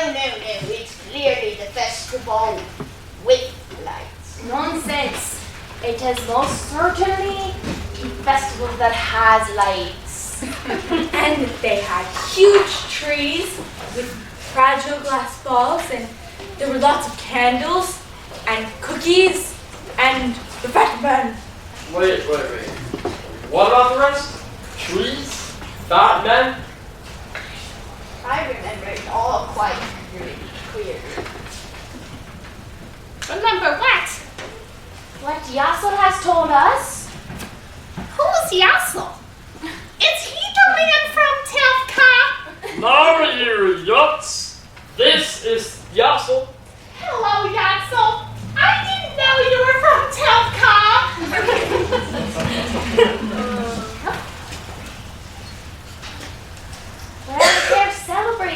H: it's clearly the festival with lights.
B: Nonsense. It is most certainly a festival that has lights.
A: And they had huge trees with fragile glass balls, and there were lots of candles and cookies and the Fat Man.
K: Wait. What about the rest? Trees? Fat men?
H: I remember it all quite clearly.
F: Remember what?
B: What Yassel has told us?
F: Who's Yassel? Is he the man from Tefka?
K: No, you idiots! This is Yassel.
F: Hello, Yassel. I didn't know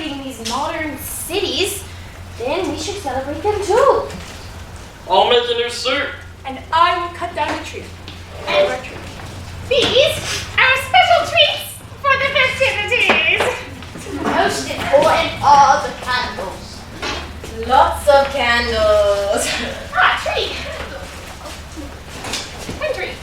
B: celebrating these modern cities, then we should celebrate them too.
K: I'll make a new suit.
D: And I will cut down a tree.
F: And these are special treats for the festivities.
H: Roast it all and all the candles.
J: Lots of candles.
F: Ah, tree. And tree.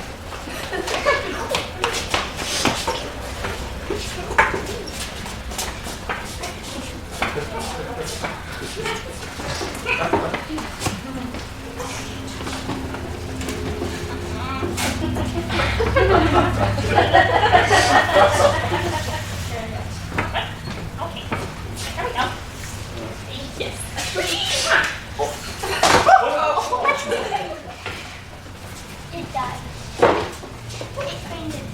F: Okay, there we go. Yes, a tree.
I: It died. It fainted.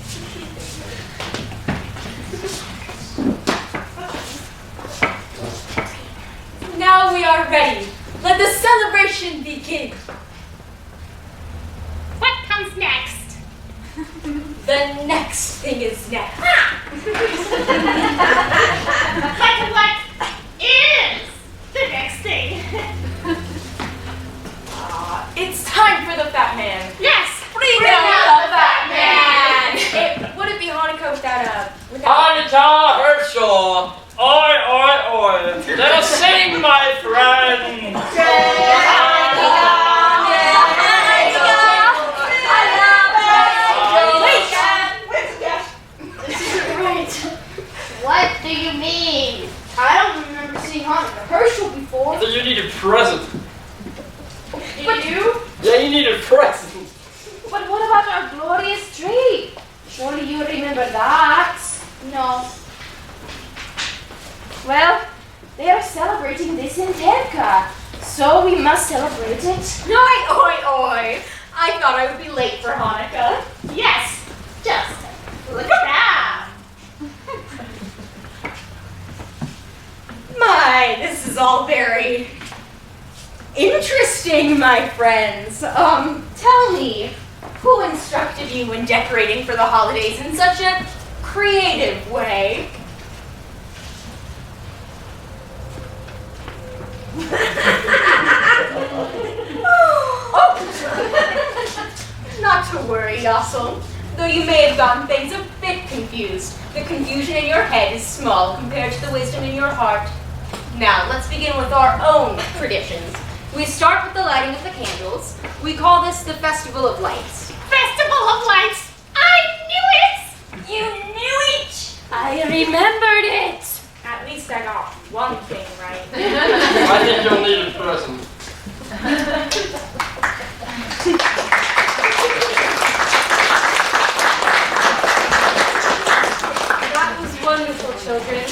D: Now we are ready. Let the celebration begin.
F: What comes next?
D: The next thing is next.
F: But what is the next thing?
D: It's time for the fat man.
F: Yes,
D: Bring out the fat man. Would it be Hanukkah without
K: Anita Herschel. Oi, oi, oi. Let us sing, my friend.
H: What do you mean? I don't remember seeing Hanukkah Herschel before.
K: I think you need a present.
D: But you?
K: Yeah, you need a present.
B: But what about our glorious tree? Surely you remember that.
H: No.
B: Well, they are celebrating this in Terka, so we must celebrate it.
J: Oi. I thought I would be late for Hanukkah.
F: yes. Just look around.
J: My, this is all very interesting, my friends. Tell me, who instructed you in decorating for the holidays in such a creative way? Not to worry, Yossel. Though you may have gotten things a bit confused, the confusion in your head is small compared to the wisdom in your heart. Now, let's begin with our own traditions. We start with the lighting of the candles. We call this the Festival of Lights.
F: Festival of Lights. I knew it.
J: You knew it!
B: I remembered it.
D: At least I got one thing right.
K: I think you'll need a present.
E: That was wonderful, children.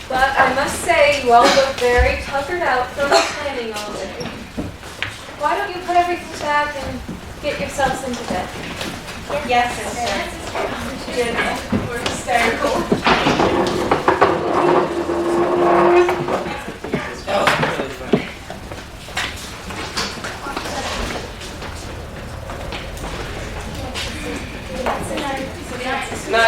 E: But I must say, you all look very tuckered out from planning all day. Why don't you put everything back and get yourselves into bed?
J: Yes, sister. We're hysterical.
G: No.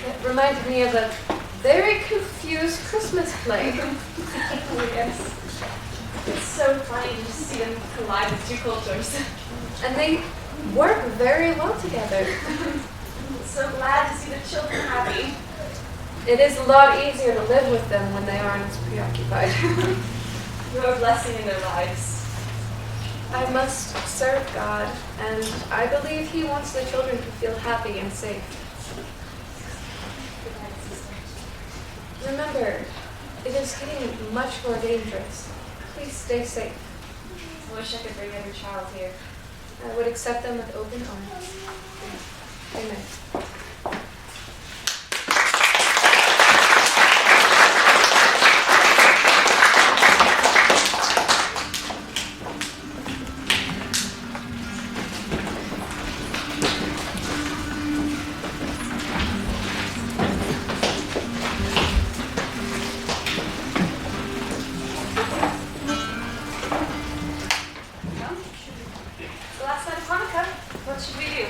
E: It reminded me of a very confused Christmas play.
D: Yes. It's so funny to see them collide with two cultures.
E: And they work very well together.
D: So glad to see the children happy.
E: It is a lot easier to live with them when they aren't as preoccupied.
D: You're a blessing in their lives.
E: I must serve God, and I believe He wants the children to feel happy and safe. Remember, it is getting much more dangerous. Please stay safe.
D: I wish I could bring every child here.
E: I would accept them with open arms. Amen.
D: The last night of Hanukkah.
A: What should we do?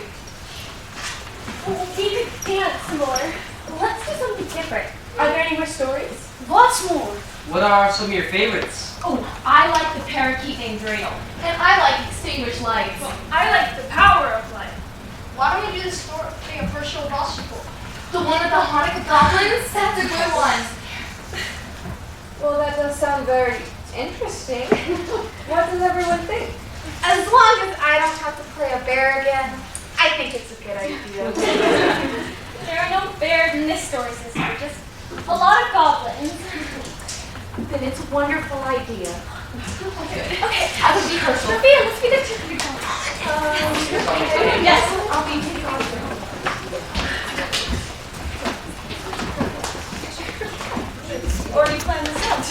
B: We could dance some more. Let's do something different.
D: Are there any more stories?
H: Lots more.
G: What are some of your favorites?
B: Oh, I like the parakeet named Dreidel. And I like Extinguished Lights.
C: I like the power of light.
H: Why don't we do the story of Herschel Vossipol?
B: The one with the Hanukkah goblins? That's a good one.
E: Well, that does sound very interesting. What does everyone think?
B: As long as I don't have to play a bear again, I think it's a good idea.
C: There are no bears in this story, sister. Just a lot of goblins.
B: Then it's a wonderful idea. Okay, I will be Herschel. Sophia, let's be the two. Yes, I'll be Herschel.
A: Already planned this out.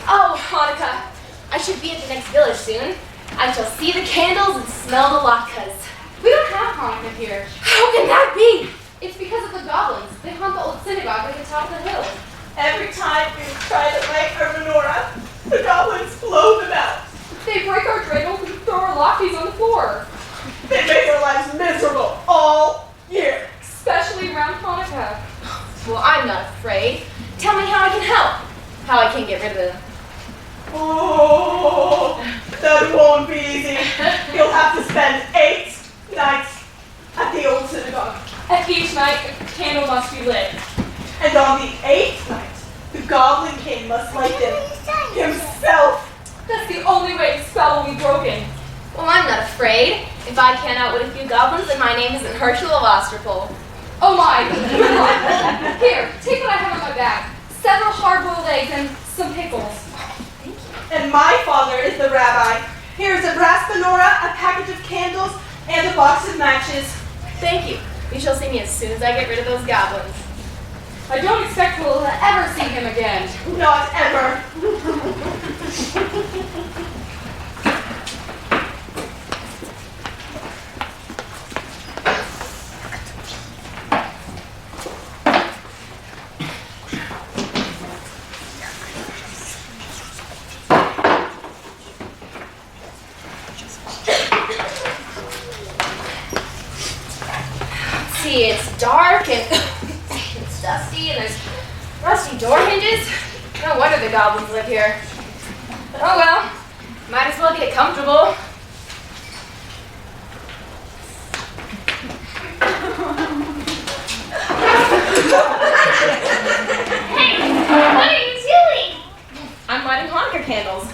B: Oh, Hanukkah, I should be at the next village soon. I shall see the candles and smell the latkes.
E: We don't have Hanukkah here.
B: How can that be?
E: It's because of the goblins. They haunt the old synagogue at the top of the hill.
D: Every time we try to light our menorah, the goblins blow them out.
E: They break our dreidels and throw our latkes on the floor.
D: They make our lives miserable all year.
E: Especially around Hanukkah.
B: Well, I'm not afraid. Tell me how I can help. How I can get rid of them.
D: Oh, that won't be easy. You'll have to spend 8 nights at the old synagogue.
E: At each night, a candle must be lit.
D: And on the 8th night, the Goblin King must light them himself.
E: That's the only way the spell will be broken.
B: Well, I'm not afraid. If I can't outwit a few goblins, then my name isn't Herschel of Osterpol.
E: Oh my! Here, take what I have in my bag. Several hard-boiled eggs and some pickles.
D: And my father is the rabbi. Here's a brass menorah, a package of candles, and a box of matches.
B: Thank you. You shall see me as soon as I get rid of those goblins.
E: I don't expect we'll ever see him again.
D: Not ever.
B: See, it's dark and it's dusty and there's rusty door hinges. No wonder the goblins live here. But oh well, might as well get comfortable.
C: Hey, what are you doing?
B: I'm lighting Hanukkah candles.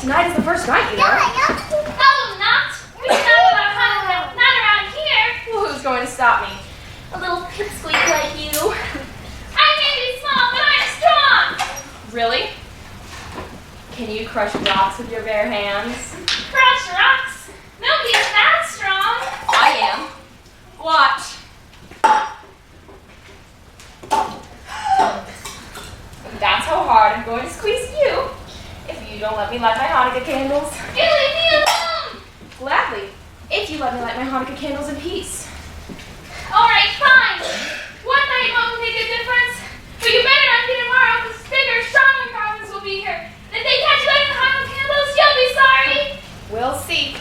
B: Tonight is the first night, you know.
C: Oh, not. We should not about Hanukkah. Not around here.
B: Well, who's going to stop me? A little pipsqueak like you.
C: I may be small, but I'm strong.
B: Really? Can you crush rocks with your bare hands?
C: Crush rocks. Nobody's that strong.
B: I am. Watch. That's how hard I'm going to squeeze you if you don't let me light my Hanukkah candles.
C: You leave me alone.
B: Gladly, if you let me light my Hanukkah candles in peace.
C: All right, fine. One night won't make a difference, but you better not get tomorrow because bigger, stronger goblins will be here. If they catch you lighting the Hanukkah candles, you'll be sorry.
B: We'll see.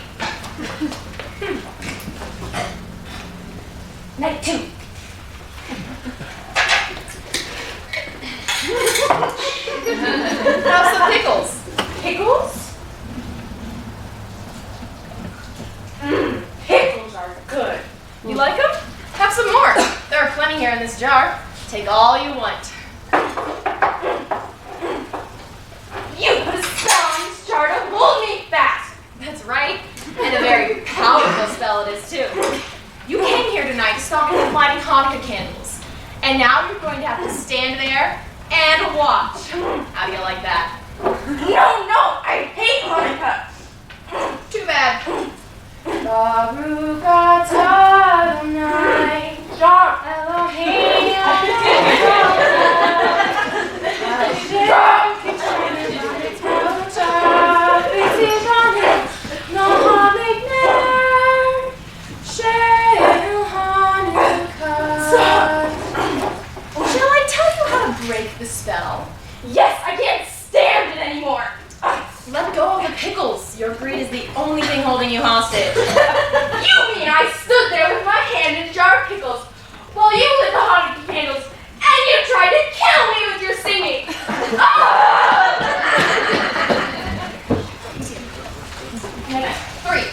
B: Night 2. Have some pickles. Pickles? Pickles are good. You like them? Have some more. There are plenty here in this jar. Take all you want. You put a spell on this jar to hold me fast. That's right. And a very powerful spell it is, too. You came here tonight to stop me from lighting Hanukkah candles. And now you're going to have to stand there and watch. How do you like that?
D: No, I hate Hanukkah.
B: Too bad. Baruch atah Adonai Eloheinu
J: did. You mean I stood there with my hand in a jar of pickles while you lit the Hanukkah candles and you tried to kill me with your singing? Three.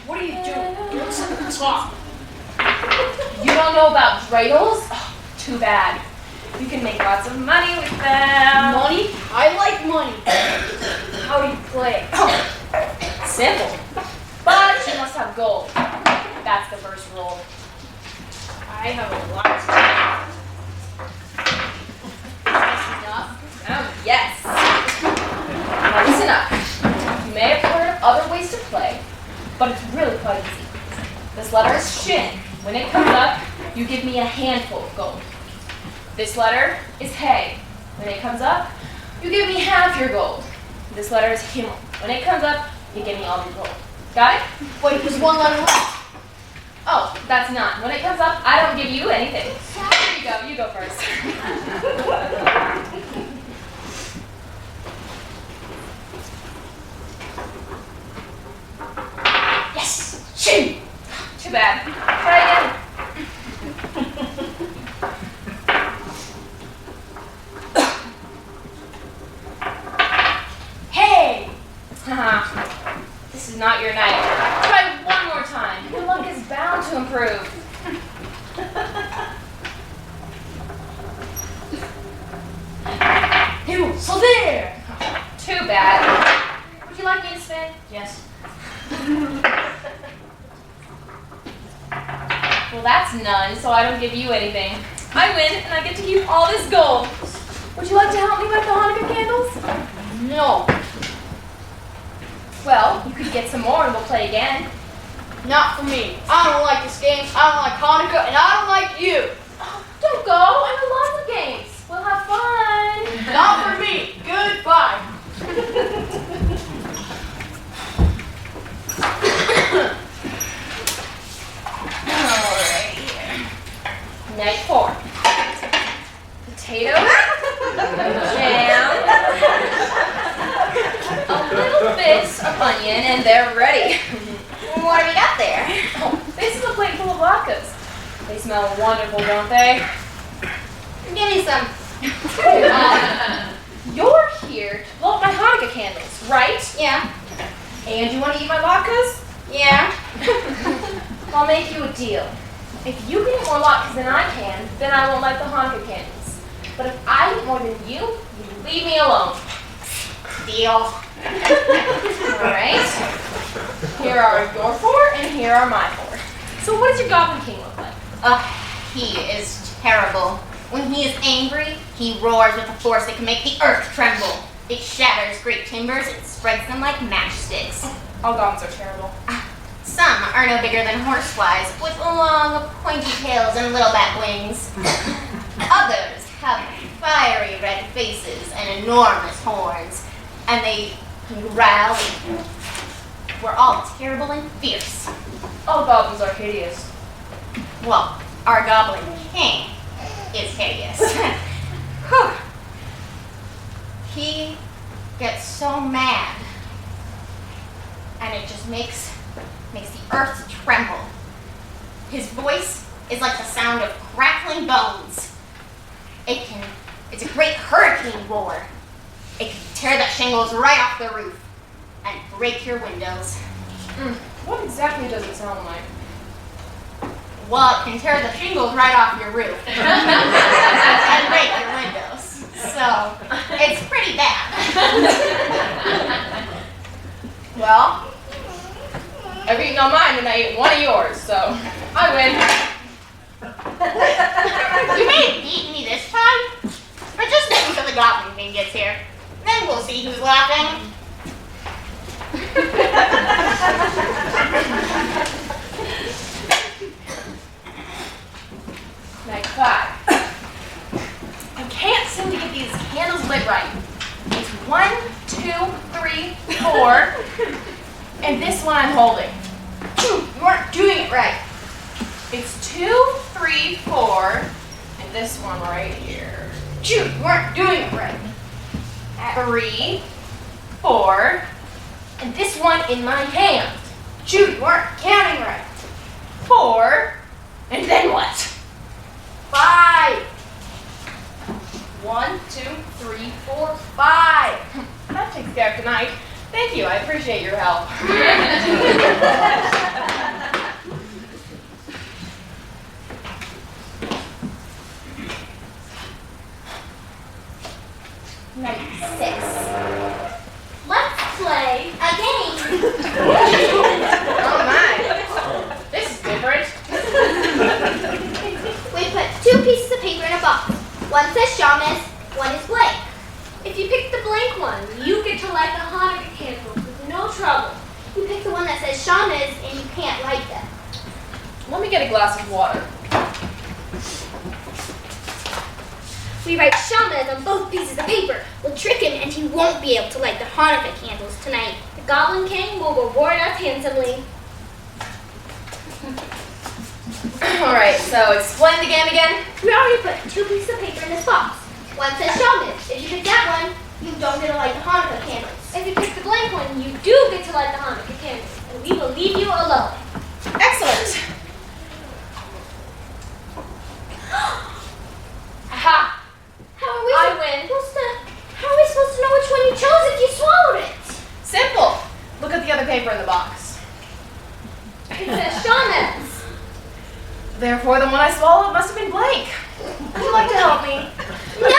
H: What are you doing? You look so tough.
J: You don't know about dreidels? Oh, too bad. You can make lots of money with them.
H: Money? I like money.
J: How do you play? Simple. But you must have gold. That's the first rule.
H: I have a lot of money. That's enough.
J: Yes. Now listen up. You may have heard of other ways to play, but it's really quite easy. This letter is shin. When it comes up, you give me a handful of gold. This letter is hey. When it comes up, you give me half your gold. This letter is himmel. When it comes up, you give me all your gold. Got it?
H: Wait, there's one letter left.
J: Oh, that's not. When it comes up, I don't give you anything. Here you go. You go first.
H: Yes! Shin!
J: Too bad. Try again.
H: Hey!
J: Haha. This is not your night. Try one more time. Your luck is bound to improve.
H: You, so there!
J: Too bad. Would you like me to spin?
H: Yes.
J: Well, that's none, so I don't give you anything. I win, and I get to keep all this gold. Would you like to help me light the Hanukkah candles?
H: No.
J: Well, you could get some more and we'll play again.
H: Not for me. I don't like this game, I don't like Hanukkah, and I don't like you.
J: Oh, don't go. I know lots of games. We'll have fun.
H: Not for me. Goodbye.
J: Alright. Night 4. Potatoes, jam, a little bit of onion, and they're ready.
F: What have you got there?
J: Oh, this is a plate full of latkes. They smell wonderful, don't they?
F: Give me some.
J: You're here to blow up my Hanukkah candles, right?
F: Yeah.
J: And you want to eat my latkes?
F: Yeah.
J: I'll make you a deal. If you can eat more latkes than I can, then I won't light the Hanukkah candles. But if I eat more than you leave me alone.
F: Deal.
J: Alright. Here are your 4 and here are my 4. So what does your Goblin King look like?
F: He is terrible. When he is angry, he roars with a force that can make the earth tremble. It shatters great timbers and spreads them like matchsticks.
J: All goblins are terrible.
F: Some are no bigger than horseflies, with long, pointy tails and little bat wings. Others have fiery red faces and enormous horns, and they can growl. We're all terrible and fierce.
J: All goblins are hideous.
F: Well, our Goblin King is hideous. Whew. He gets so mad, and it just makes the earth tremble. His voice is like the sound of crackling bones. It's a great hurricane roar. It can tear the shingles right off the roof and break your windows.
J: What exactly does it sound like?
F: Well, it can tear the shingles right off your roof and break your windows. So, it's pretty bad.
J: Well, I've eaten all mine and I ate one of yours, so I win.
F: You may have beaten me this time, but just wait until the Goblin King gets here. Then we'll see who's laughing.
J: Night 5. I can't seem to get these candles lit right. It's 1, 2, 3, 4, and this one I'm holding.
H: You aren't doing it right.
J: It's 2,
F: 3, 4, and this one right here.
I: Jude, you weren't doing it right.
F: 3, 4, and this one in my hand.
I: Jude, you weren't counting right.
F: 4, and then what?
I: 5.
F: 1, 2, 3, 4, 5. That takes care of tonight. Thank you, I appreciate your help.
I: Night 6. Let's play a game.
F: Oh my, this is different.
I: We put 2 pieces of paper in a box. One says Shamus, one is blank.
B: If you pick the blank one, you get to light the Hanukkah candles with no trouble.
I: You pick the one that says Shamus and you can't light them.
F: Let me get a glass of water.
I: We write Shamus on both pieces of paper. We'll trick him and he won't be able to light the Hanukkah candles tonight.
B: The Goblin King will reward us handsomely.
F: Alright, so explain the game again.
I: We already put 2 pieces of paper in this box. One says Shamus. If you pick that one, you don't get to light the Hanukkah candles.
B: If you pick the blank one, you do get to light the Hanukkah candles, and we will leave you alone.
F: Excellent. Aha!
I: How are we
F: I win.
I: How are we supposed to know which one you chose if you swallowed it?
F: Simple. Look at the other paper in the box.
B: It says Shamus.
F: Therefore, the one I swallowed must have been blank. Would you like to help me?
I: No!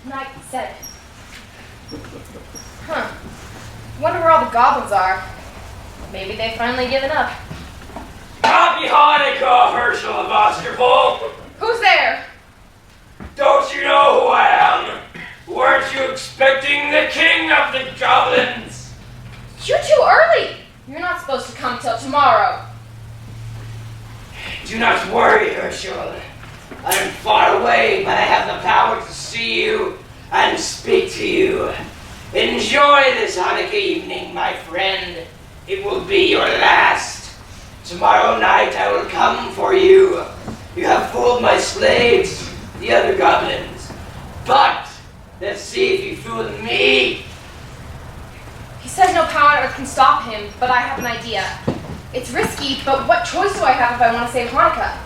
F: Night 7. Huh. Wonder where all the goblins are. Maybe they've finally given up.
K: Happy Hanukkah, Herschel of Osterpol!
F: Who's there?
K: Don't you know who I am? Weren't you expecting the king of the goblins?
F: You're too early. You're not supposed to come till tomorrow.
K: Do not worry, Herschel. I am far away, but I have the power to see you and speak to you. Enjoy this Hanukkah evening, my friend. It will be your last. Tomorrow night I will come for you. You have fooled my slaves, the other goblins. But let's see if you fooled me.
F: He says no power on earth can stop him, but I have an idea. It's risky, but what choice do I have if I want to save Hanukkah?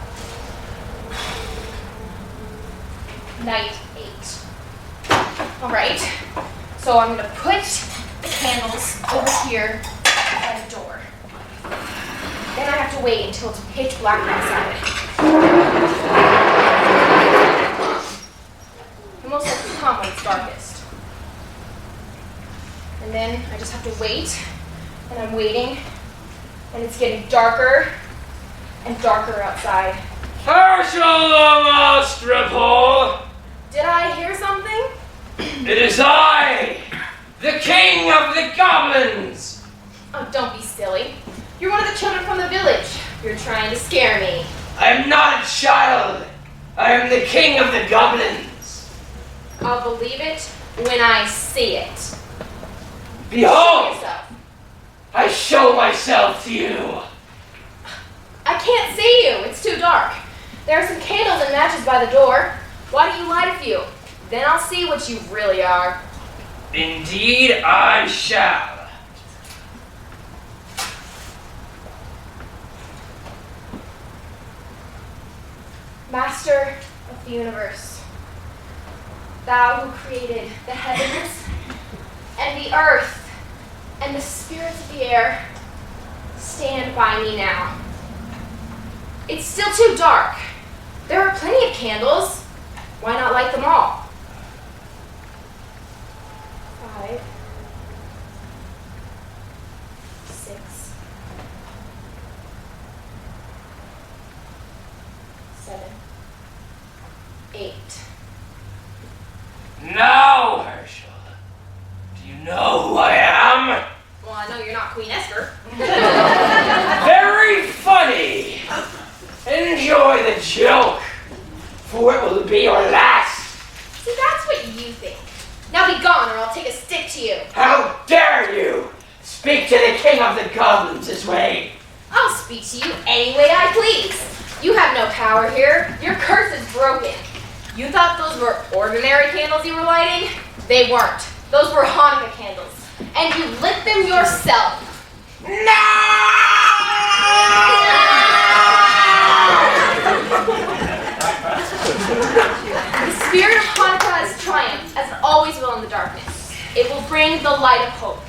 F: Night 8. Alright, so I'm going to put the candles over here by the door. Then I have to wait until it's pitch black outside. He'll most likely come when it's darkest. And then I just have to wait, and I'm waiting, and it's getting darker and darker outside.
K: Herschel of Ostrapol!
F: Did I hear something?
K: It is I, the king of the goblins!
F: Oh, don't be silly. You're one of the children from the village. You're trying to scare me.
K: I am not a child. I am the king of the goblins.
F: I'll believe it when I see it. Show
K: Behold,
F: yourself.
K: I show myself to you.
F: I can't see you. It's too dark. There are some candles and matches by the door. Why don't you light a few? Then I'll see what you really are.
K: Indeed, I shall.
F: Master of the universe, thou who created the heavens and the earth and the spirits of the air, stand by me now. It's still too dark. There are plenty of candles. Why not light them all? 5, 6, 7, 8.
K: Now, Herschel, do you know who I am?
F: Well, I know you're not Queen Esther.
K: Very funny. Enjoy the joke, for it will be your last.
F: See, that's what you think. Now be gone, or I'll take a stick to
J: to you.
K: How dare you speak to the king of the goblins this way?
J: I'll speak to you any way I please. You have no power here. Your curse is broken. You thought those were ordinary candles you were lighting? They weren't. Those were Hanukkah candles. And you lit them yourself. The spirit of Hanukkah has triumphed, as it always will in the darkness. It will bring the light of hope.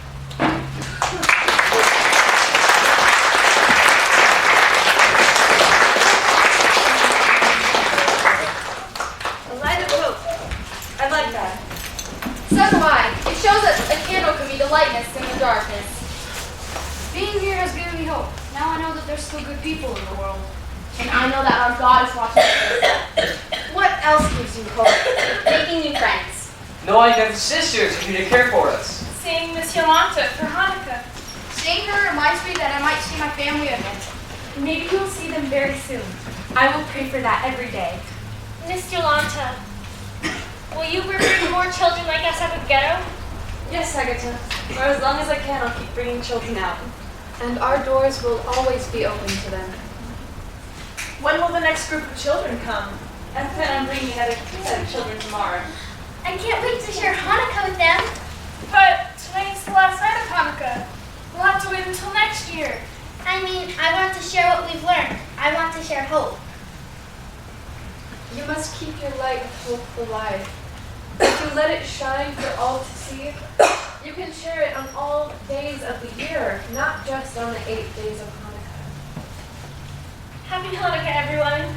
A: A light of hope. I like that.
B: So do I. It shows that a candle can be the lightness in the darkness.
H: Being here has given me hope. Now I know that there's still good people in the world.
B: And I know that our God is watching us.
J: What else gives you hope? Making new friends.
G: Knowing that the sisters are here to care for us.
C: Seeing Miss Yolanta for Hanukkah.
H: Seeing her reminds me that I might see my family again.
C: Maybe you'll see them very soon. I will pray for that every day. Miss Yolanta, will you bring more children like us out of the ghetto?
A: Yes, Agatha. For as long as I can, I'll keep bringing children out.
E: And our doors will always be open to them.
D: When will the next group of children come?
A: I plan on bringing another set of children tomorrow.
I: I can't wait to share Hanukkah with them.
C: But tonight's the last night of Hanukkah. We'll have to wait until next year.
I: I mean, I want to share what we've learned. I want to share hope.
E: You must keep your light of hope alive. If you let it shine for all to see, you can share it on all days of the year, not just on the 8 days of Hanukkah.
C: Happy Hanukkah, everyone.